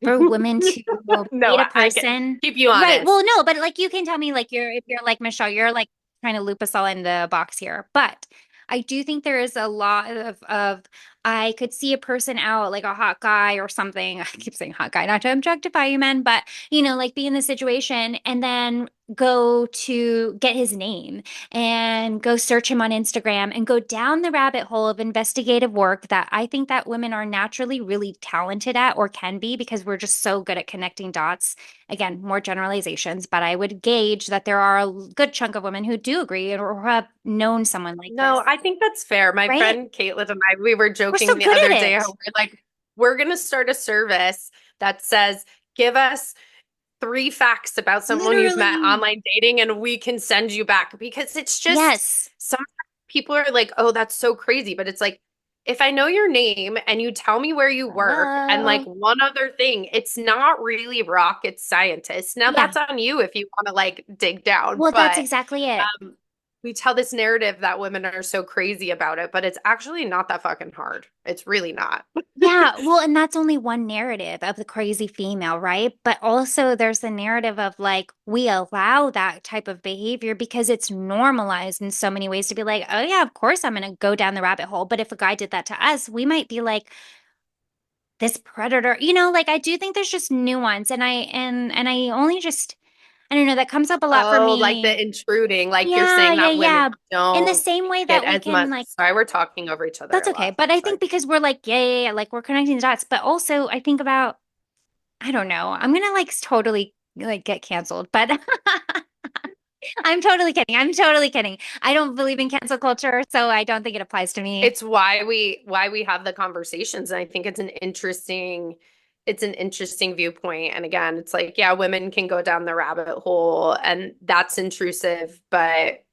Speaker 1: for women to
Speaker 2: No,
Speaker 1: meet a
Speaker 2: I get
Speaker 1: person.
Speaker 2: keep you
Speaker 1: Right.
Speaker 2: honest.
Speaker 1: Well, no, but like you can tell me like if you're like Michelle, you're like trying to loop us all in the box here. But I do think there is a lot of I could see a person out like a hot guy or something. I keep saying hot guy, not to objectify you men, but like be in the situation and then go to get his name and go search him on Instagram and go down the rabbit hole of investigative work that I think that women are naturally really talented at or can be because we're just so good at connecting dots. Again, more generalizations, but I would gauge that there are a good chunk of women who do agree or have known someone like
Speaker 2: No,
Speaker 1: this,
Speaker 2: I think that's fair. My
Speaker 1: right?
Speaker 2: friend Caitlin and I, we were
Speaker 1: We're so
Speaker 2: joking the
Speaker 1: good
Speaker 2: other
Speaker 1: at
Speaker 2: day how
Speaker 1: it.
Speaker 2: we're like, we're going to start a service that says, give us 3 facts about someone you've met
Speaker 1: Literally.
Speaker 2: online dating and we can send you back because it's just
Speaker 1: Yes.
Speaker 2: some people are like, oh, that's so crazy. But it's like, if I know your name and you tell me where you work and like
Speaker 1: Hello.
Speaker 2: one other thing, it's not really rocket scientist. Now
Speaker 1: Yeah.
Speaker 2: that's on you if you want to like dig down,
Speaker 1: Well, that's
Speaker 2: but
Speaker 1: exactly it.
Speaker 2: we tell this narrative that women are so crazy about it, but it's actually not that fucking hard. It's really not.
Speaker 1: Yeah, well, and that's only one narrative of the crazy female, right? But also there's the narrative of like we allow that type of behavior because it's normalized in so many ways to be like, oh yeah, of course I'm gonna go down the rabbit hole. But if a guy did that to us, we might be like this predator, like I do think there's just nuance and I only just I don't know, that comes up a lot for
Speaker 2: Oh, like the
Speaker 1: me.
Speaker 2: intruding, like you're
Speaker 1: Yeah,
Speaker 2: saying
Speaker 1: yeah,
Speaker 2: that women
Speaker 1: yeah. In the
Speaker 2: don't
Speaker 1: same way
Speaker 2: get
Speaker 1: that we
Speaker 2: as
Speaker 1: can
Speaker 2: much.
Speaker 1: like
Speaker 2: Sorry, we're talking over each other
Speaker 1: that's
Speaker 2: a
Speaker 1: okay.
Speaker 2: lot.
Speaker 1: But I
Speaker 2: Sorry.
Speaker 1: think because we're like, yeah, yeah, yeah, like we're connecting the dots, but also I think about I don't know. I'm gonna like totally like get canceled, but I'm totally kidding. I'm totally kidding. I don't believe in cancel culture, so I don't think it applies to me.
Speaker 2: It's why we have the conversations, and I think it's an interesting viewpoint. And again, it's like, yeah, women can go down the rabbit hole, and that's intrusive, but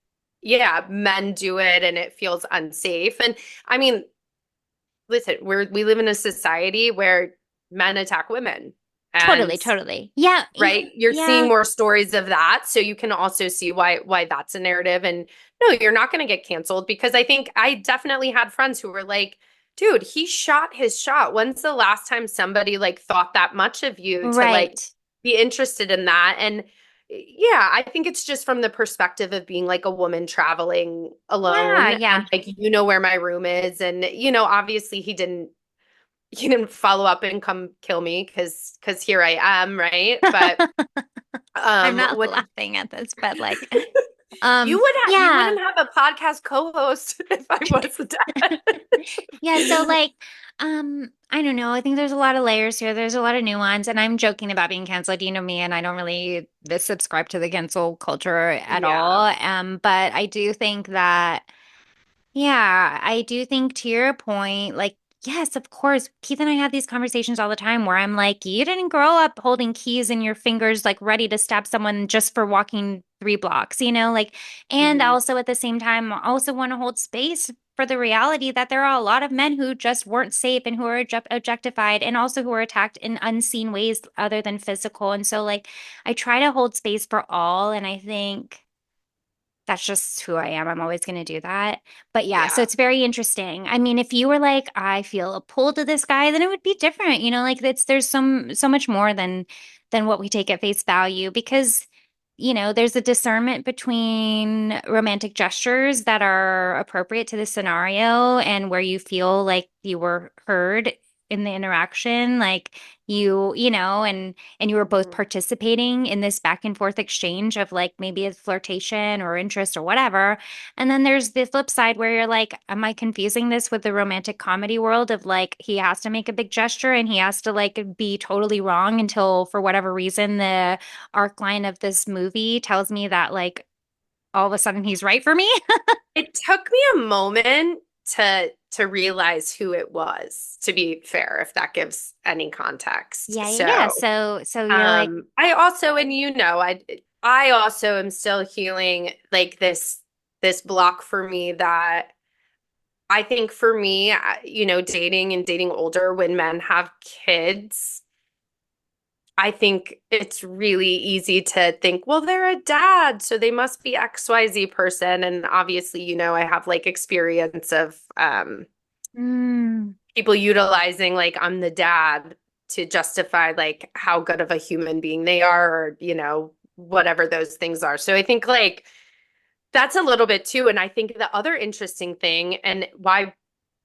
Speaker 2: yeah, men do it, and it feels unsafe. And I mean, listen, we live in a society where men attack women,
Speaker 1: Totally,
Speaker 2: and
Speaker 1: totally. Yeah,
Speaker 2: right? You're seeing
Speaker 1: yeah,
Speaker 2: more stories of that, so you can also see why that's a narrative. And no, you're not going to get canceled because I think I definitely had friends who were like, "Dude, he shot his shot. When's the last time somebody like thought that much of you to like
Speaker 1: right.
Speaker 2: be interested in that?" And yeah, I think it's just from the perspective of being like a woman traveling
Speaker 1: Yeah,
Speaker 2: alone and
Speaker 1: yeah.
Speaker 2: like where my room is, and obviously he didn't follow up and come kill me because here I am, right? But
Speaker 1: I'm not
Speaker 2: what
Speaker 1: laughing at this, but like,
Speaker 2: you
Speaker 1: yeah.
Speaker 2: wouldn't have a podcast co-host if I was dead.
Speaker 1: Yeah, so like, I don't know. I think there's a lot of layers here. There's a lot of nuance, and I'm joking about being canceled. You know me, and I don't really subscribe to the cancel culture at
Speaker 2: Yeah.
Speaker 1: all. But I do think that yeah, I do think to your point, like, yes, of course. Keith and I have these conversations all the time where I'm like, you didn't grow up holding keys in your fingers, like ready to stab someone just for walking 3 blocks, like, and
Speaker 2: Mhm.
Speaker 1: also at the same time, I also want to hold space for the reality that there are a lot of men who just weren't safe and who are objectified and also who are attacked in unseen ways other than physical. And so, like, I try to hold space for all. And I think that's just who I am. I'm always going to do that. But yeah, so
Speaker 2: Yeah.
Speaker 1: it's very interesting. I mean, if you were like, I feel a pull to this guy, then it would be different. Like there's so much more than what we take at face value because there's a discernment between romantic gestures that are appropriate to the scenario and where you feel like you were heard in the interaction, like and you were both
Speaker 2: Mhm.
Speaker 1: participating in this back and forth exchange of like maybe a flirtation or interest or whatever. And then there's the flip side where you're like, am I confusing this with the romantic comedy world of like he has to make a big gesture and he has to like be totally wrong until for whatever reason the arc line of this movie tells me that like all of a sudden he's right for me.
Speaker 2: It took me a moment to realize who it was, to be fair, if that gives any context.
Speaker 1: Yeah, yeah, yeah.
Speaker 2: So,
Speaker 1: So you're like,
Speaker 2: I also, and I also am still healing like this block for me that I think for me, dating and dating older when men have kids, I think it's really easy to think, well, they're a dad, so they must be XYZ person. And obviously, I have like experience of
Speaker 1: mm,
Speaker 2: people utilizing like I'm the dad to justify like how good of a human being they are, or, whatever those things are. So I think like that's a little bit too. And I think the other interesting thing and why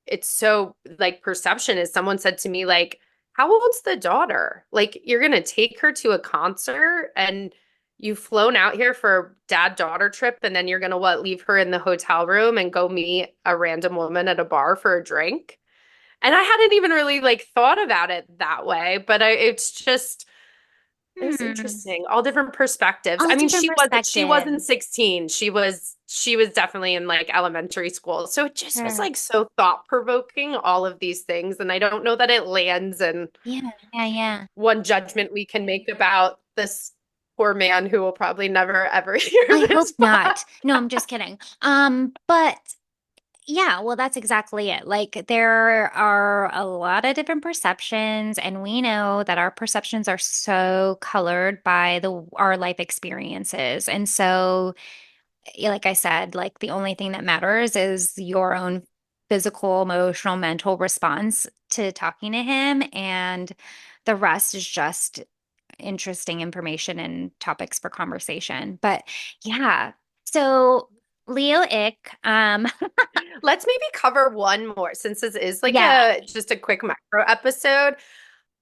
Speaker 2: it's so like perception is someone said to me like, how old's the daughter? Like you're gonna take her to a concert and you've flown out here for a dad-daughter trip, and then you're gonna leave her in the hotel room and go meet a random woman at a bar for a drink. And I hadn't even really like thought about it that way, but it's just It was
Speaker 1: Hmm.
Speaker 2: interesting. All different perspectives.
Speaker 1: All
Speaker 2: I mean,
Speaker 1: different
Speaker 2: she wasn't
Speaker 1: perspectives.
Speaker 2: 16. She was definitely in like elementary school. So it just was
Speaker 1: Sure.
Speaker 2: like so thought-provoking, all of these things. And I don't know that it lands in
Speaker 1: Yeah, yeah, yeah.
Speaker 2: one judgment we can make about this poor man who will probably never ever hear
Speaker 1: I hope
Speaker 2: this
Speaker 1: not.
Speaker 2: podcast.
Speaker 1: No, I'm just kidding. But yeah, well, that's exactly it. Like, there are a lot of different perceptions, and we know that our perceptions are so colored by the our life experiences. And so, yeah, like I said, like the only thing that matters is your own physical, emotional, mental response to talking to him, and the rest is just interesting information and topics for conversation. But yeah, so Leo Ick,
Speaker 2: Let's maybe cover one more since this is like
Speaker 1: yeah.
Speaker 2: a just a quick macro episode.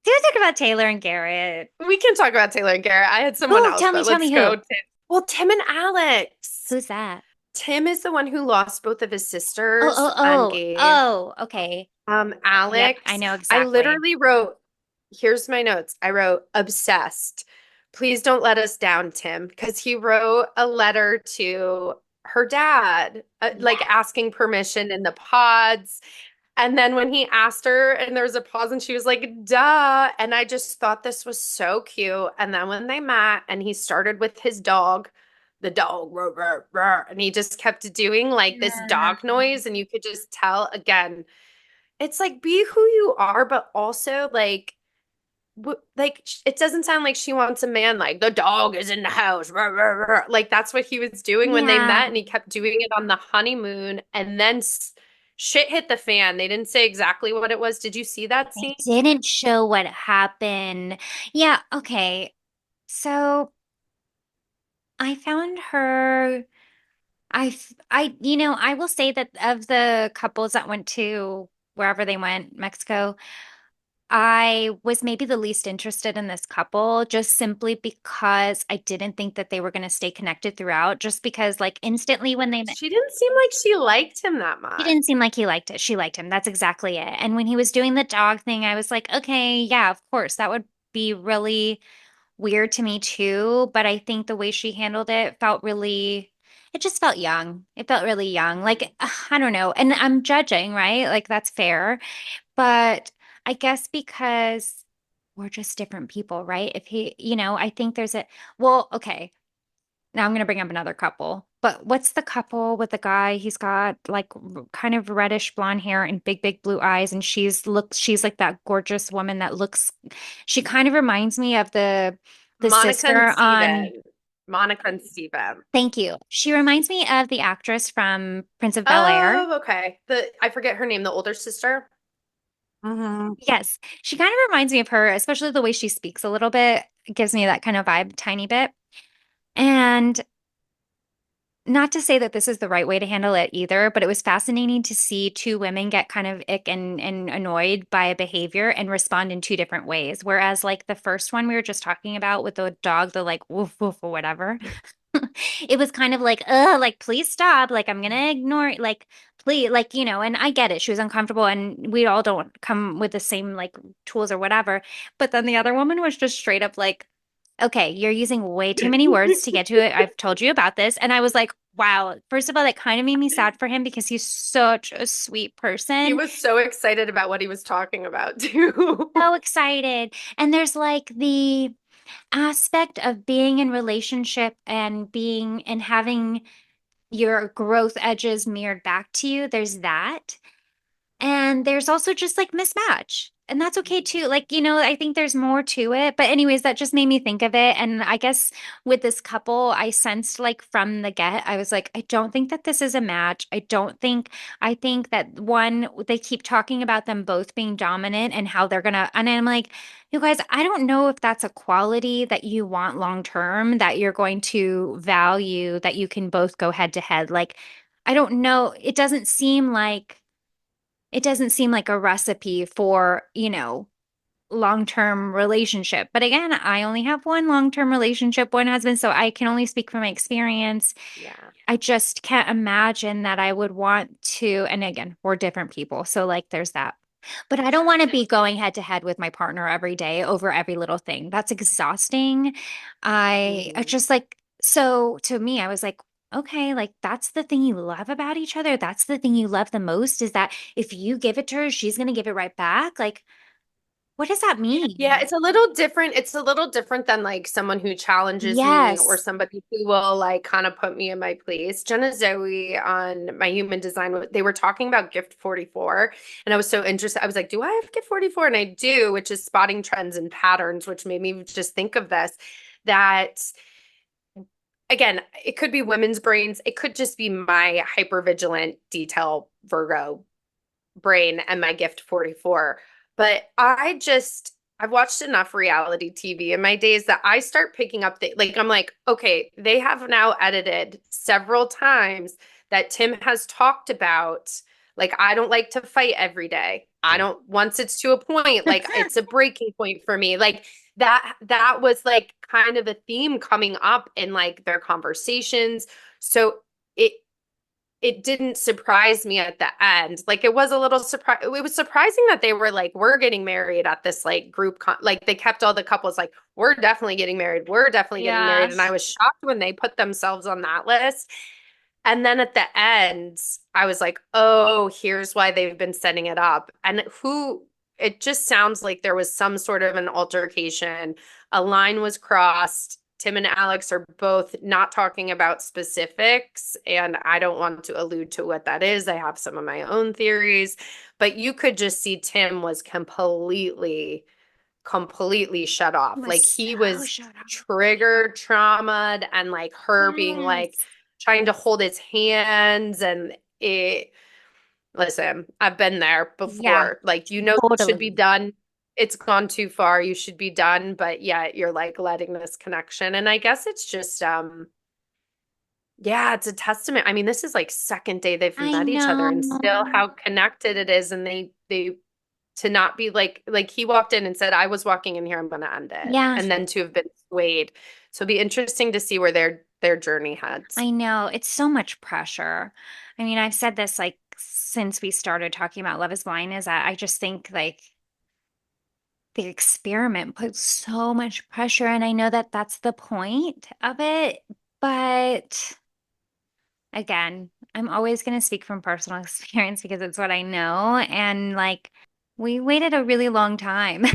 Speaker 1: Do you talk about Taylor and Garrett?
Speaker 2: We can talk about Taylor and Garrett. I had someone
Speaker 1: Who?
Speaker 2: else,
Speaker 1: Tell me,
Speaker 2: but
Speaker 1: tell
Speaker 2: let's
Speaker 1: me
Speaker 2: go.
Speaker 1: who?
Speaker 2: Well, Tim and Alex.
Speaker 1: Who's that?
Speaker 2: Tim is the one who lost both of his
Speaker 1: Oh,
Speaker 2: sisters
Speaker 1: oh,
Speaker 2: and
Speaker 1: oh,
Speaker 2: gave
Speaker 1: oh, okay. Yep, I
Speaker 2: Alex.
Speaker 1: know
Speaker 2: I
Speaker 1: exactly.
Speaker 2: literally wrote, here's my notes. I wrote obsessed. Please don't let us down, Tim, because he wrote a letter to her dad, like
Speaker 1: Yeah.
Speaker 2: asking permission in the pods. And then when he asked her, and there was a pause, and she was like, duh. And I just thought this was so cute. And then when they met, and he started with his dog, the dog, rah, rah, rah, and he just kept doing like this
Speaker 1: Yeah.
Speaker 2: dog noise. And you could just tell again, it's like be who you are, but also like, like it doesn't sound like she wants a man like the dog is in the house. Rah, rah, rah. Like that's what he was doing when they
Speaker 1: Yeah.
Speaker 2: met, and he kept doing it on the honeymoon. And then shit hit the fan. They didn't say exactly what it was. Did you see that
Speaker 1: They
Speaker 2: scene?
Speaker 1: didn't show what happened. Yeah, okay. So I found her. I will say that of the couples that went to wherever they went, Mexico, I was maybe the least interested in this couple just simply because I didn't think that they were going to stay connected throughout. Just because, like, instantly when they met,
Speaker 2: She didn't seem like she liked him that
Speaker 1: he
Speaker 2: much.
Speaker 1: didn't seem like he liked it. She liked him. That's exactly it. And when he was doing the dog thing, I was like, okay, yeah, of course, that would be really weird to me too. But I think the way she handled it felt really, it just felt young. It felt really young. Like, I don't know. And I'm judging, right? Like, that's fair. But I guess because we're just different people, right? If he, I think there's well, okay. Now I'm going to bring up another couple. But what's the couple with the guy? He's got like kind of reddish blonde hair and big, big blue eyes. And she's like that gorgeous woman that looks, she kind of reminds me of the
Speaker 2: Monica and
Speaker 1: sister on,
Speaker 2: Steven. Monica and Steven.
Speaker 1: thank you. She reminds me of the actress from Prince of Bel-Air.
Speaker 2: Oh, okay. The I forget her name, the older sister. Hmm.
Speaker 1: Yes, she kind of reminds me of her, especially the way she speaks a little bit. It gives me that kind of vibe, tiny bit. And not to say that this is the right way to handle it either, but it was fascinating to see two women get kind of ick and annoyed by a behavior and respond in two different ways. Whereas, like the first one we were just talking about with the dog, the like woof woof or whatever, it was kind of like, like, please stop. Like, I'm gonna ignore it. Like, please, like, and I get it. She was uncomfortable and we all don't come with the same like tools or whatever. But then the other woman was just straight up like, okay, you're using way too many words to get to it. I've told you about this. And I was like, wow, first of all, that kind of made me sad for him because he's such a sweet
Speaker 2: He
Speaker 1: person.
Speaker 2: was so excited about what he was talking about too.
Speaker 1: So excited. And there's like the aspect of being in relationship and being and having your growth edges mirrored back to you. There's that. And there's also just like mismatch. And that's okay too. Like, I think there's more to it. But anyways, that just made me think of it. And I guess with this couple, I sensed like from the get, I was like, I don't think that this is a match. I think that one, they keep talking about them both being dominant and how they're gonna, and I'm like, you guys, I don't know if that's a quality that you want long term, that you're going to value, that you can both go head to head. Like, I don't know. It doesn't seem like a recipe for, long-term relationship. But again, I only have one long-term relationship, one husband, so I can only speak from my experience.
Speaker 2: Yeah.
Speaker 1: I just can't imagine that I would want to, and again, we're different people. So like there's that. But I don't want to be going head to head with my partner every day over every little thing. That's exhausting. I
Speaker 2: Mhm.
Speaker 1: just like, so to me, I was like, okay, like that's the thing you love about each other. That's the thing you love the most is that if you give it to her, she's going to give it right back. Like, what does that
Speaker 2: Yeah,
Speaker 1: mean?
Speaker 2: it's a little different. It's a little different than like someone who challenges me or
Speaker 1: Yes.
Speaker 2: somebody who will like kind of put me in my place. Jenna Zoe on my human design, they were talking about gift 44, and I was so interested. I was like, do I have gift 44? And I do, which is spotting trends and patterns, which made me just think of this, that again, it could be women's brains. It could just be my hypervigilant detail Virgo brain and my gift 44. But I've watched enough reality TV in my days that I start picking up like I'm like, okay, they have now edited several times that Tim has talked about like I don't like to fight every day. I don't once it's to a point, like it's a breaking point for me. Like that was like kind of a theme coming up in like their conversations. So it it didn't surprise me at the end. Like it was a little surprise. It was surprising that they were like, we're getting married at this like like they kept all the couples like, we're definitely getting married. We're definitely getting married. And I
Speaker 1: Yes.
Speaker 2: was shocked when they put themselves on that list. And then at the end, I was like, oh, here's why they've been setting it up. And it just sounds like there was some sort of an altercation. A line was crossed. Tim and Alex are both not talking about specifics, and I don't want to allude to what that is. I have some of my own theories, but you could just see Tim was completely shut
Speaker 1: It
Speaker 2: off.
Speaker 1: was
Speaker 2: Like he
Speaker 1: so
Speaker 2: was
Speaker 1: shut up.
Speaker 2: triggered, traumatized, and like her being like
Speaker 1: Yes.
Speaker 2: trying to hold his hands and it listen, I've been there
Speaker 1: Yeah,
Speaker 2: before. Like you know you should be
Speaker 1: totally.
Speaker 2: done. It's gone too far. You should be done, but yet you're like letting this connection. And I guess it's just yeah, it's a testament. I mean, this is like second day they've
Speaker 1: I
Speaker 2: met each other and still
Speaker 1: know.
Speaker 2: how connected it is and they to not be like he walked in and said, I was walking in here, I'm gonna end it.
Speaker 1: Yeah,
Speaker 2: And then to have been swayed. So it'd be interesting to see where their journey heads.
Speaker 1: I know. It's so much pressure. I mean, I've said this like since we started talking about Love is Blind, is that I just think like the experiment puts so much pressure, and I know that that's the point of it, but again, I'm always going to speak from personal experience because it's what I know. And like, we waited a really long time.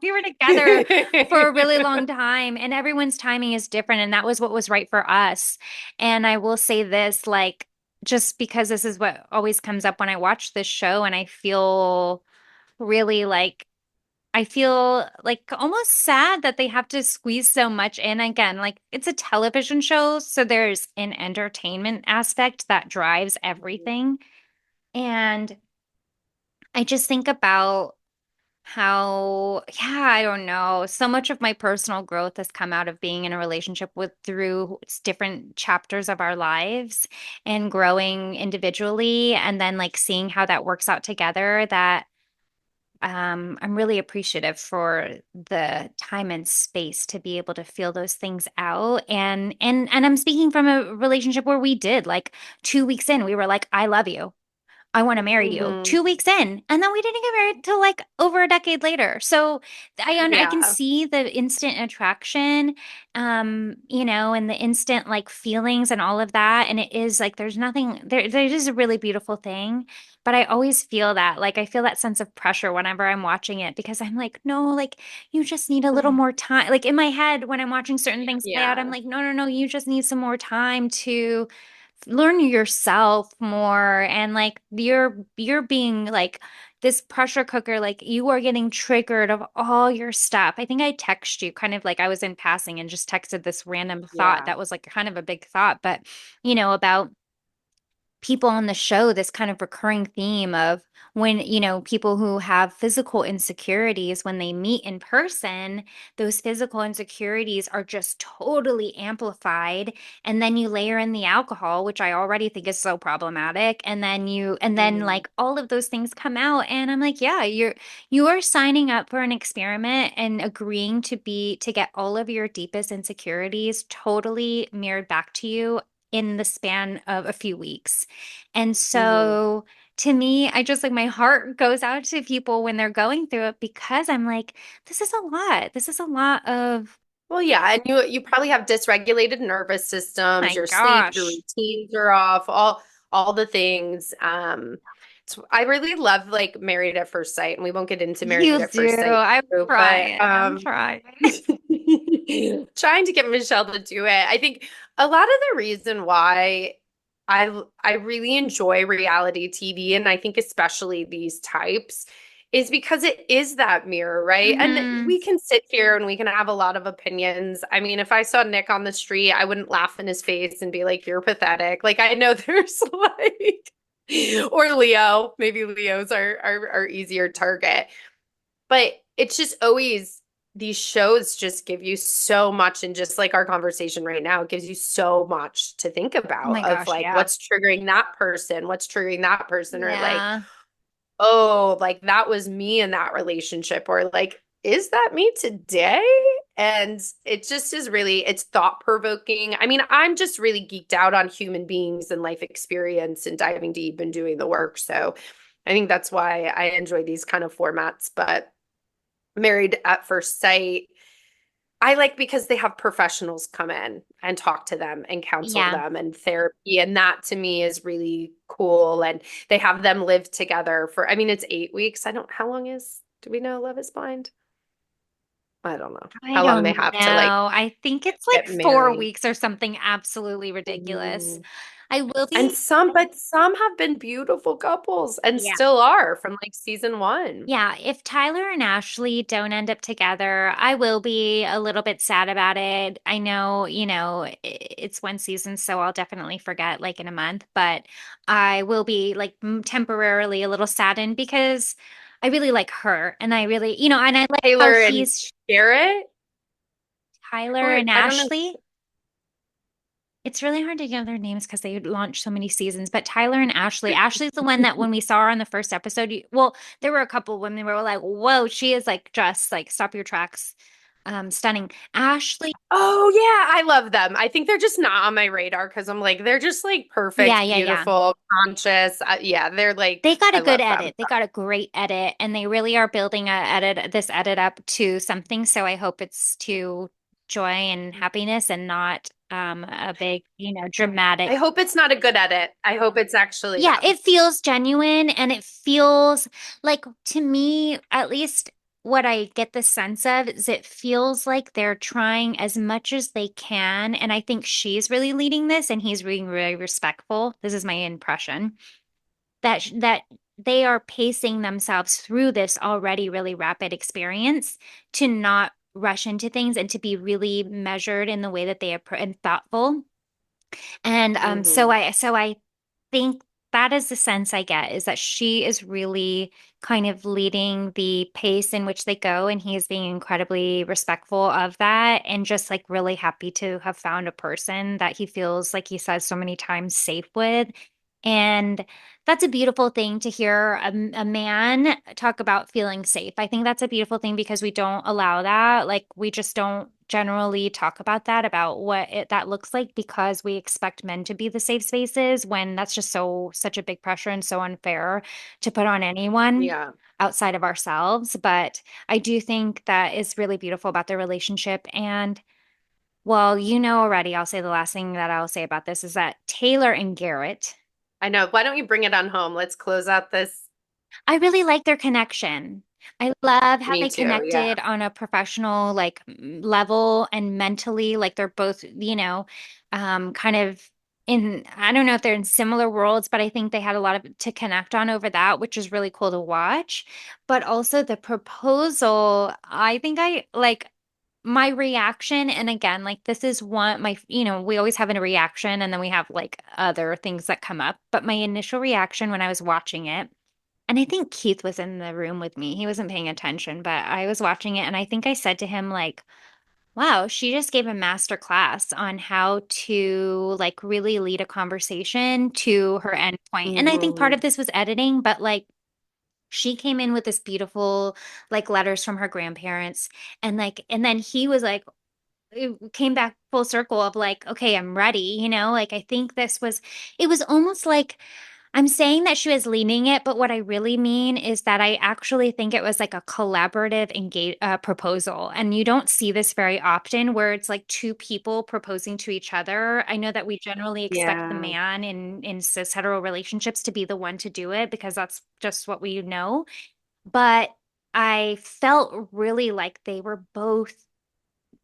Speaker 1: We were together for a really long time, and everyone's timing is different. And that was what was right for us. And I will say this, like, just because this is what always comes up when I watch this show, and I feel really like I feel like almost sad that they have to squeeze so much in. Again, like it's a television show, so there's an entertainment aspect that drives everything. And I just think about how, yeah, I don't know, so much of my personal growth has come out of being in a relationship with through different chapters of our lives and growing individually, and then like seeing how that works out together. That I'm really appreciative for the time and space to be able to feel those things out. And I'm speaking from a relationship where we did like 2 weeks in, we were like, I love you. I want to marry you
Speaker 2: Hmm.
Speaker 1: 2 weeks in. And then we didn't get married till like over a decade later. So I can
Speaker 2: Yeah.
Speaker 1: see the instant attraction, and the instant like feelings and all of that. And it is like there's nothing there is a really beautiful thing. But I always feel that, like I feel that sense of pressure whenever I'm watching it because I'm like, no, like you just need a little more time. Like in my head, when I'm watching certain things play out, I'm
Speaker 2: Yeah.
Speaker 1: like, no, no, no, you just need some more time to learn yourself more, and like you're being like this pressure cooker, like you are getting triggered of all your stuff. I think I text you kind of like I was in passing and just texted this random thought
Speaker 2: Yeah.
Speaker 1: that was like kind of a big thought, but about people on the show, this kind of recurring theme of when, people who have physical insecurities, when they meet in person, those physical insecurities are just totally amplified. And then you layer in the alcohol, which I already think is so problematic. And then
Speaker 2: Mhm.
Speaker 1: like all of those things come out. And I'm like, yeah, you are signing up for an experiment and agreeing to get all of your deepest insecurities totally mirrored back to you in the span of a few weeks. And
Speaker 2: Mhm.
Speaker 1: so to me, I just like my heart goes out to people when they're going through it because I'm like, this is a lot. This is a lot of,
Speaker 2: Well, yeah, and you probably have dysregulated nervous systems,
Speaker 1: my
Speaker 2: your sleep, your
Speaker 1: gosh,
Speaker 2: routines are off, all the things. I really love like Married at First Sight, and we won't get into Married
Speaker 1: you
Speaker 2: at
Speaker 1: do.
Speaker 2: First Sight,
Speaker 1: I'm
Speaker 2: but
Speaker 1: trying. I'm trying.
Speaker 2: trying to get Michelle to do it. I think a lot of the reason why I really enjoy reality TV, and I think especially these types, is because it is that mirror, right? And
Speaker 1: Hmm.
Speaker 2: we can sit here and we can have a lot of opinions. I mean, if I saw Nick on the street, I wouldn't laugh in his face and be like, "You're pathetic." Like I know there's like or Leo, maybe Leo's our easier target. But it's just always these shows just give you so much, and just like our conversation right now, it gives you so much to think
Speaker 1: Oh my
Speaker 2: about of
Speaker 1: gosh,
Speaker 2: like
Speaker 1: yeah.
Speaker 2: what's triggering that person, what's triggering that person, or like,
Speaker 1: Yeah.
Speaker 2: oh, like that was me in that relationship, or like, is that me today? And it just is really, it's thought provoking. I mean, I'm just really geeked out on human beings and life experience and diving deep and doing the work. So I think that's why I enjoy these kind of formats. But Married at First Sight, I like because they have professionals come in and talk to them and counsel
Speaker 1: Yeah.
Speaker 2: them and therapy. And that to me is really cool. And they have them live together for, I mean, it's 8 weeks. I don't, how long is, do we know Love is Blind? I don't know
Speaker 1: I
Speaker 2: how long they
Speaker 1: don't
Speaker 2: have to like
Speaker 1: know. I think it's like
Speaker 2: get
Speaker 1: 4
Speaker 2: married.
Speaker 1: weeks or something absolutely ridiculous.
Speaker 2: Mhm.
Speaker 1: I will
Speaker 2: And
Speaker 1: be,
Speaker 2: but some have been beautiful couples and
Speaker 1: yeah.
Speaker 2: still are from like season one.
Speaker 1: Yeah, if Tyler and Ashley don't end up together, I will be a little bit sad about it. I know, it's one season, so I'll definitely forget like in a month, but I will be like temporarily a little saddened because I really like her and I really, and I like how
Speaker 2: Taylor and
Speaker 1: he's
Speaker 2: Garrett,
Speaker 1: Tyler
Speaker 2: or
Speaker 1: and
Speaker 2: I don't know.
Speaker 1: Ashley. It's really hard to get their names because they launched so many seasons. But Tyler and Ashley, Ashley's the one that when we saw her on the first episode, well, there were a couple of women where we're like, "Whoa, she is like just like stop your tracks, stunning." Ashley,
Speaker 2: Oh yeah, I love them. I think they're just not on my radar because I'm like they're just like
Speaker 1: yeah,
Speaker 2: perfect,
Speaker 1: yeah, yeah.
Speaker 2: beautiful, conscious. Yeah, they're like
Speaker 1: They got a
Speaker 2: I
Speaker 1: good
Speaker 2: love them.
Speaker 1: edit. They got a great edit, and they really are building this edit up to something. So I hope it's to joy and happiness and not a big,
Speaker 2: I
Speaker 1: dramatic.
Speaker 2: hope it's not a good edit. I hope it's actually
Speaker 1: Yeah,
Speaker 2: them.
Speaker 1: it feels genuine and it feels like to me, at least what I get the sense of is it feels like they're trying as much as they can. And I think she's really leading this and he's being really respectful. This is my impression that they are pacing themselves through this already really rapid experience to not rush into things and to be really measured in the way that they are and thoughtful. And so
Speaker 2: Hmm.
Speaker 1: I think that is the sense I get is that she is really kind of leading the pace in which they go, and he is being incredibly respectful of that, and just like really happy to have found a person that he feels like he says so many times safe with. And that's a beautiful thing to hear a man talk about feeling safe. I think that's a beautiful thing because we don't allow that. Like, we just don't generally talk about that, about that looks like, because we expect men to be the safe spaces when that's just such a big pressure and so unfair to put on anyone
Speaker 2: Yeah.
Speaker 1: outside of ourselves. But I do think that is really beautiful about their relationship. And well, already, I'll say the last thing that I'll say about this is that Taylor and Garrett.
Speaker 2: I know. Why don't you bring it on home? Let's close out this.
Speaker 1: I really like their connection. I love how
Speaker 2: Me
Speaker 1: they
Speaker 2: too. Yeah.
Speaker 1: connected on a professional like level and mentally. Like they're both, kind of I don't know if they're in similar worlds, but I think they had a lot of to connect on over that, which is really cool to watch. But also the proposal, I think I like my reaction. And again, like this is one, we always have a reaction and then we have like other things that come up. But my initial reaction when I was watching it, and I think Keith was in the room with me. He wasn't paying attention, but I was watching it and I think I said to him like, "Wow, she just gave a master class on how to like really lead a conversation to her end point." And I think part
Speaker 2: Hmm.
Speaker 1: of this was editing, but like she came in with this beautiful like letters from her grandparents and then he was like it came back full circle of like, "Okay, I'm ready." Like I think it was almost like I'm saying that she was leading it, but what I really mean is that I actually think it was like a collaborative proposal. And you don't see this very often where it's like two people proposing to each other. I know that we generally expect the
Speaker 2: Yeah.
Speaker 1: man in cis hetero relationships to be the one to do it because that's just what we know. But I felt really like they were both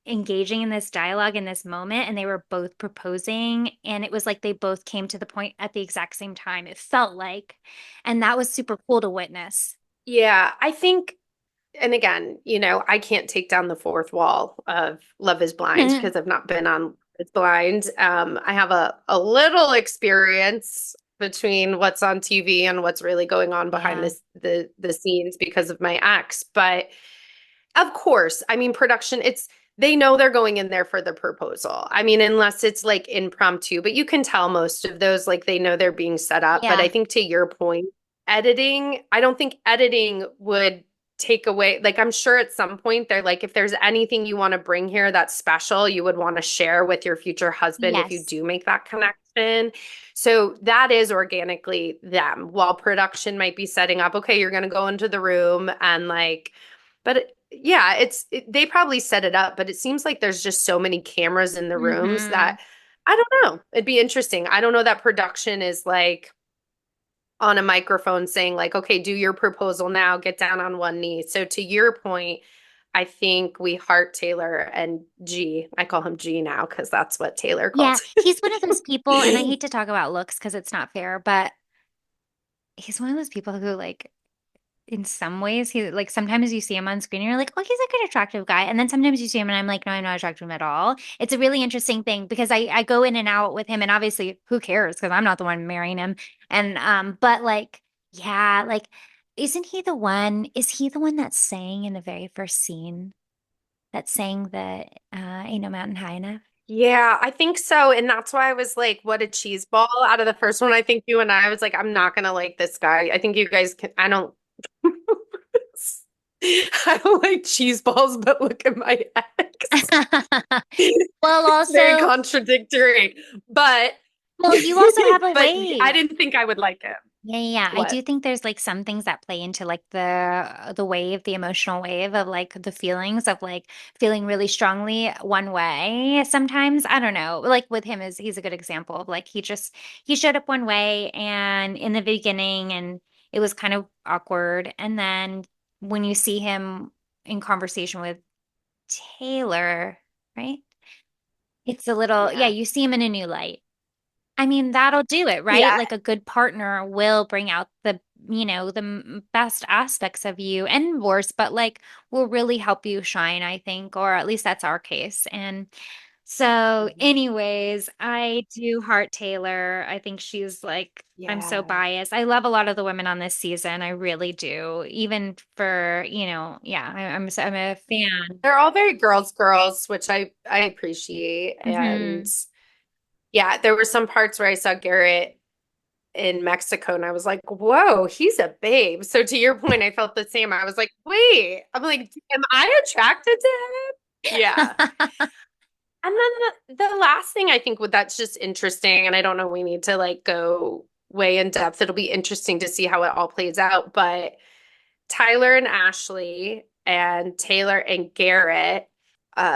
Speaker 1: engaging in this dialogue in this moment and they were both proposing and it was like they both came to the point at the exact same time it felt like and that was super cool to witness.
Speaker 2: Yeah, I think, and again, I can't take down the fourth wall of Love is Blind because I've not been on Love is Blind. I have a little experience between what's on TV and what's really going on behind
Speaker 1: Yeah.
Speaker 2: the scenes because of my ex. But of course, I mean, production, they know they're going in there for the proposal. I mean, unless it's like impromptu, but you can tell most of those, like they know they're being set up. But I
Speaker 1: Yeah.
Speaker 2: think to your point, editing, I don't think editing would take away, like, I'm sure at some point they're like, if there's anything you want to bring here that's special, you would want to share with your future husband if you
Speaker 1: Yes.
Speaker 2: do make that connection. So that is organically them, while production might be setting up, okay, you're going to go into the room and like, but yeah, they probably set it up, but it seems like there's just so many cameras in the rooms
Speaker 1: Hmm.
Speaker 2: that I don't know. It'd be interesting. I don't know that production is like on a microphone saying like, okay, do your proposal now, get down on one knee. So to your point, I think we heart Taylor and G. I call him G now because that's what Taylor
Speaker 1: Yeah,
Speaker 2: called
Speaker 1: he's one of those people and I
Speaker 2: him.
Speaker 1: hate to talk about looks because it's not fair but he's one of those people who like in some ways he like sometimes you see him on screen and you're like oh he's a good attractive guy and then sometimes you see him and I'm like no I'm not attracted to him at all. It's a really interesting thing because I go in and out with him and obviously who cares because I'm not the one marrying him and but like yeah like is he the one that sang in the very first scene that sang the Ain't No Mountain High Enough.
Speaker 2: Yeah, I think so. And that's why I was like, what a cheese ball out of the first one. I think you and I was like, I'm not gonna like this guy. I think you guys can, I don't I don't like cheese balls, but look at my ex.
Speaker 1: Well
Speaker 2: It's very
Speaker 1: also
Speaker 2: contradictory. But
Speaker 1: well you also have a
Speaker 2: but I
Speaker 1: wave.
Speaker 2: didn't think I would like him.
Speaker 1: Yeah, yeah, yeah. I
Speaker 2: What?
Speaker 1: do think there's like some things that play into like the wave, the emotional wave of like the feelings of like feeling really strongly one way. Sometimes, I don't know. Like with him is he's a good example of like he showed up one way and in the beginning and it was kind of awkward. And then when you see him in conversation with Taylor, right? It's a little, yeah,
Speaker 2: Yeah.
Speaker 1: you see him in a new light. I mean, that'll do it, right?
Speaker 2: Yeah.
Speaker 1: Like a good partner will bring out the best aspects of you and worse, but like will really help you shine, I think, or at least that's our case. And so,
Speaker 2: Mhm.
Speaker 1: anyways, I do heart Taylor. I think she's like, I'm so
Speaker 2: Yeah.
Speaker 1: biased. I love a lot of the women on this season. I really do. Even for, yeah, I'm a fan.
Speaker 2: They're all very girls, which I appreciate. And
Speaker 1: Hmm.
Speaker 2: yeah, there were some parts where I saw Garrett in Mexico and I was like, whoa, he's a babe. So to your point, I felt the same. I was like, wait, I'm like, am I attracted to him? Yeah. And then the last thing I think that's just interesting, and I don't know, we need to like go way in depth. It'll be interesting to see how it all plays out. But Tyler and Ashley and Taylor and Garrett,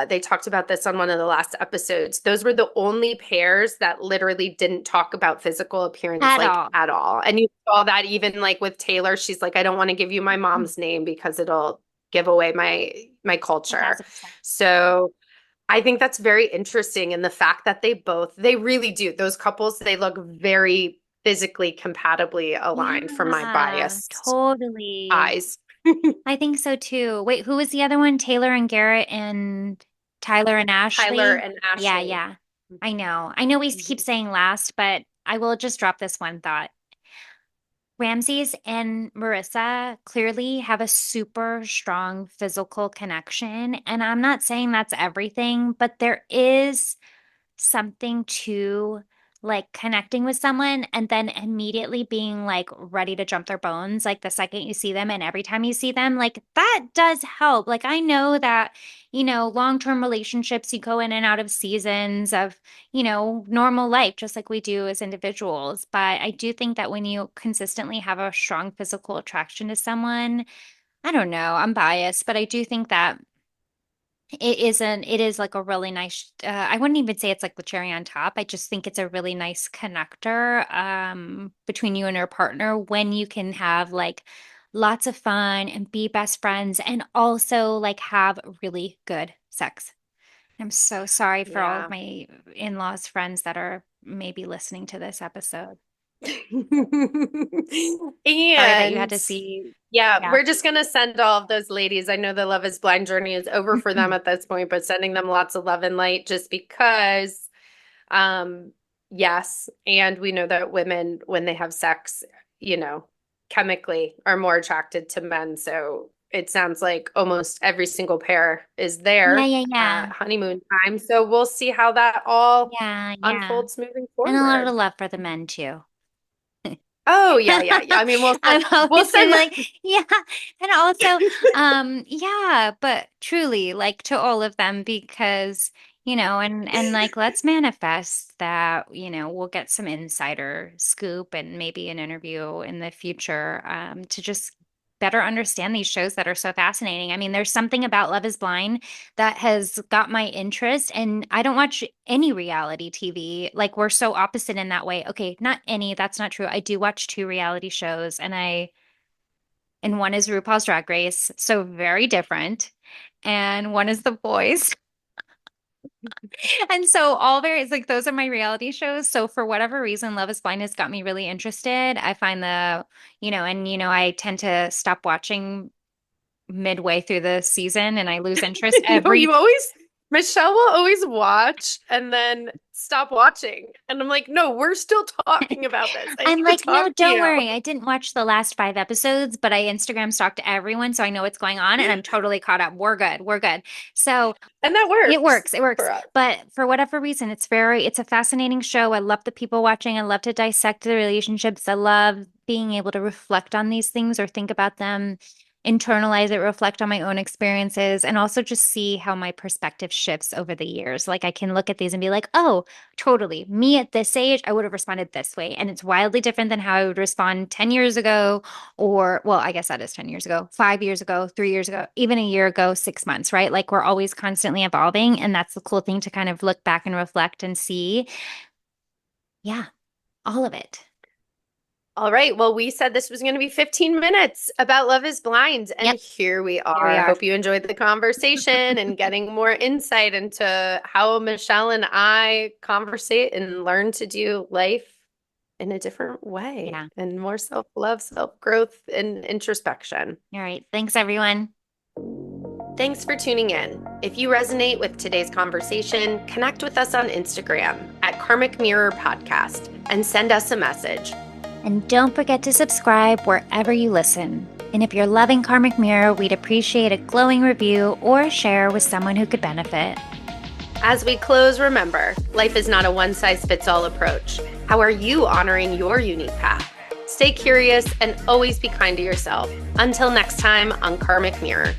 Speaker 2: they talked about this on one of the last episodes. Those were the only pairs that literally didn't talk about physical appearance
Speaker 1: At
Speaker 2: like
Speaker 1: all.
Speaker 2: at all. And you saw that even like with Taylor, she's like, I don't want to give you my mom's name because it'll give away my
Speaker 1: A
Speaker 2: culture.
Speaker 1: thousand percent.
Speaker 2: So I think that's very interesting. And the fact that they really do, those couples, they look very physically compatibly aligned from my
Speaker 1: Yeah,
Speaker 2: biased
Speaker 1: totally.
Speaker 2: eyes.
Speaker 1: I think so too. Wait, who was the other one? Taylor and Garrett and Tyler and
Speaker 2: Tyler
Speaker 1: Ashley?
Speaker 2: and
Speaker 1: Yeah,
Speaker 2: Ashley.
Speaker 1: yeah. I know. I know we keep
Speaker 2: Mhm.
Speaker 1: saying last, but I will just drop this one thought. Ramses and Marissa clearly have a super strong physical connection. And I'm not saying that's everything, but there is something to like connecting with someone and then immediately being like ready to jump their bones like the second you see them and every time you see them, like that does help. Like I know that, long-term relationships, you go in and out of seasons of, normal life, just like we do as individuals. But I do think that when you consistently have a strong physical attraction to someone, I don't know, I'm biased, but I do think that it is like a really nice, I wouldn't even say it's like the cherry on top. I just think it's a really nice connector between you and your partner when you can have like lots of fun and be best friends and also like have really good sex. I'm so sorry for all of
Speaker 2: Yeah.
Speaker 1: my in-laws friends that are maybe listening to this episode. Sorry that you had
Speaker 2: And
Speaker 1: to see.
Speaker 2: yeah,
Speaker 1: Yeah.
Speaker 2: we're just gonna send all of those ladies. I know the Love is Blind journey is over for them at this point, but sending them lots of love and light just because um yes, and we know that women when they have sex, you know, chemically are more attracted to men. So it sounds like almost every single pair is
Speaker 1: Yeah,
Speaker 2: there
Speaker 1: yeah,
Speaker 2: at
Speaker 1: yeah.
Speaker 2: honeymoon time. So we'll see how that all
Speaker 1: Yeah, yeah.
Speaker 2: unfolds moving
Speaker 1: And a lot of
Speaker 2: forward.
Speaker 1: love for the men too.
Speaker 2: Oh yeah, yeah, yeah. I mean,
Speaker 1: I've
Speaker 2: we'll
Speaker 1: always been
Speaker 2: send
Speaker 1: like, yeah. And also, yeah, but truly, like to all of them because, and like let's manifest that, we'll get some insider scoop and maybe an interview in the future, to just better understand these shows that are so fascinating. I mean, there's something about Love is Blind that has got my interest. And I don't watch any reality TV. Like we're so opposite in that way. Okay, not any, that's not true. I do watch two reality shows and one is RuPaul's Drag Race, so very different. And one is The Voice. And so all very, it's like those are my reality shows. So for whatever reason, Love is Blind has got me really interested. I find I tend to stop watching midway through the season and I lose interest
Speaker 2: No,
Speaker 1: every.
Speaker 2: Michelle will always watch and then stop watching. And I'm like, no, we're still talking about this. I
Speaker 1: I'm
Speaker 2: need to
Speaker 1: like, no,
Speaker 2: talk to
Speaker 1: don't
Speaker 2: you.
Speaker 1: worry. I didn't watch the last 5 episodes, but I Instagram stalked everyone, so I know what's going on, and I'm totally caught up. We're good. We're good. So
Speaker 2: And that
Speaker 1: it
Speaker 2: works
Speaker 1: works. It works.
Speaker 2: for us.
Speaker 1: But for whatever reason, it's a fascinating show. I love the people watching. I love to dissect the relationships. I love being able to reflect on these things or think about them, internalize it, reflect on my own experiences, and also just see how my perspective shifts over the years. Like I can look at these and be like, oh, totally. Me at this age, I would have responded this way. And it's wildly different than how I would respond 10 years ago, or, well, I guess that is 10 years ago, 5 years ago, 3 years ago, even a year ago, 6 months, right? Like we're always constantly evolving. And that's the cool thing to kind of look back and reflect and see. Yeah, all of it.
Speaker 2: All right. Well, we said this was going to be 15 minutes about Love is Blind, and
Speaker 1: Yep,
Speaker 2: here we
Speaker 1: here we
Speaker 2: are. I
Speaker 1: are.
Speaker 2: hope you enjoyed the conversation and getting more insight into how Michelle and I conversate and learn to do life in a different way
Speaker 1: Yeah.
Speaker 2: and more self-love, self-growth, and introspection.
Speaker 1: All right. Thanks, everyone.
Speaker 2: Thanks for tuning in. If you resonate with today's conversation, connect with us on Instagram at Karmic Mirror Podcast and send us a message.
Speaker 1: And don't forget to subscribe wherever you listen. And if you're loving Karmic Mirror, we'd appreciate a glowing review or a share with someone who could benefit.
Speaker 2: As we close, remember, life is not a one-size-fits-all approach. How are you honoring your unique path? Stay curious and always be kind to yourself. Until next time on Karmic Mirror.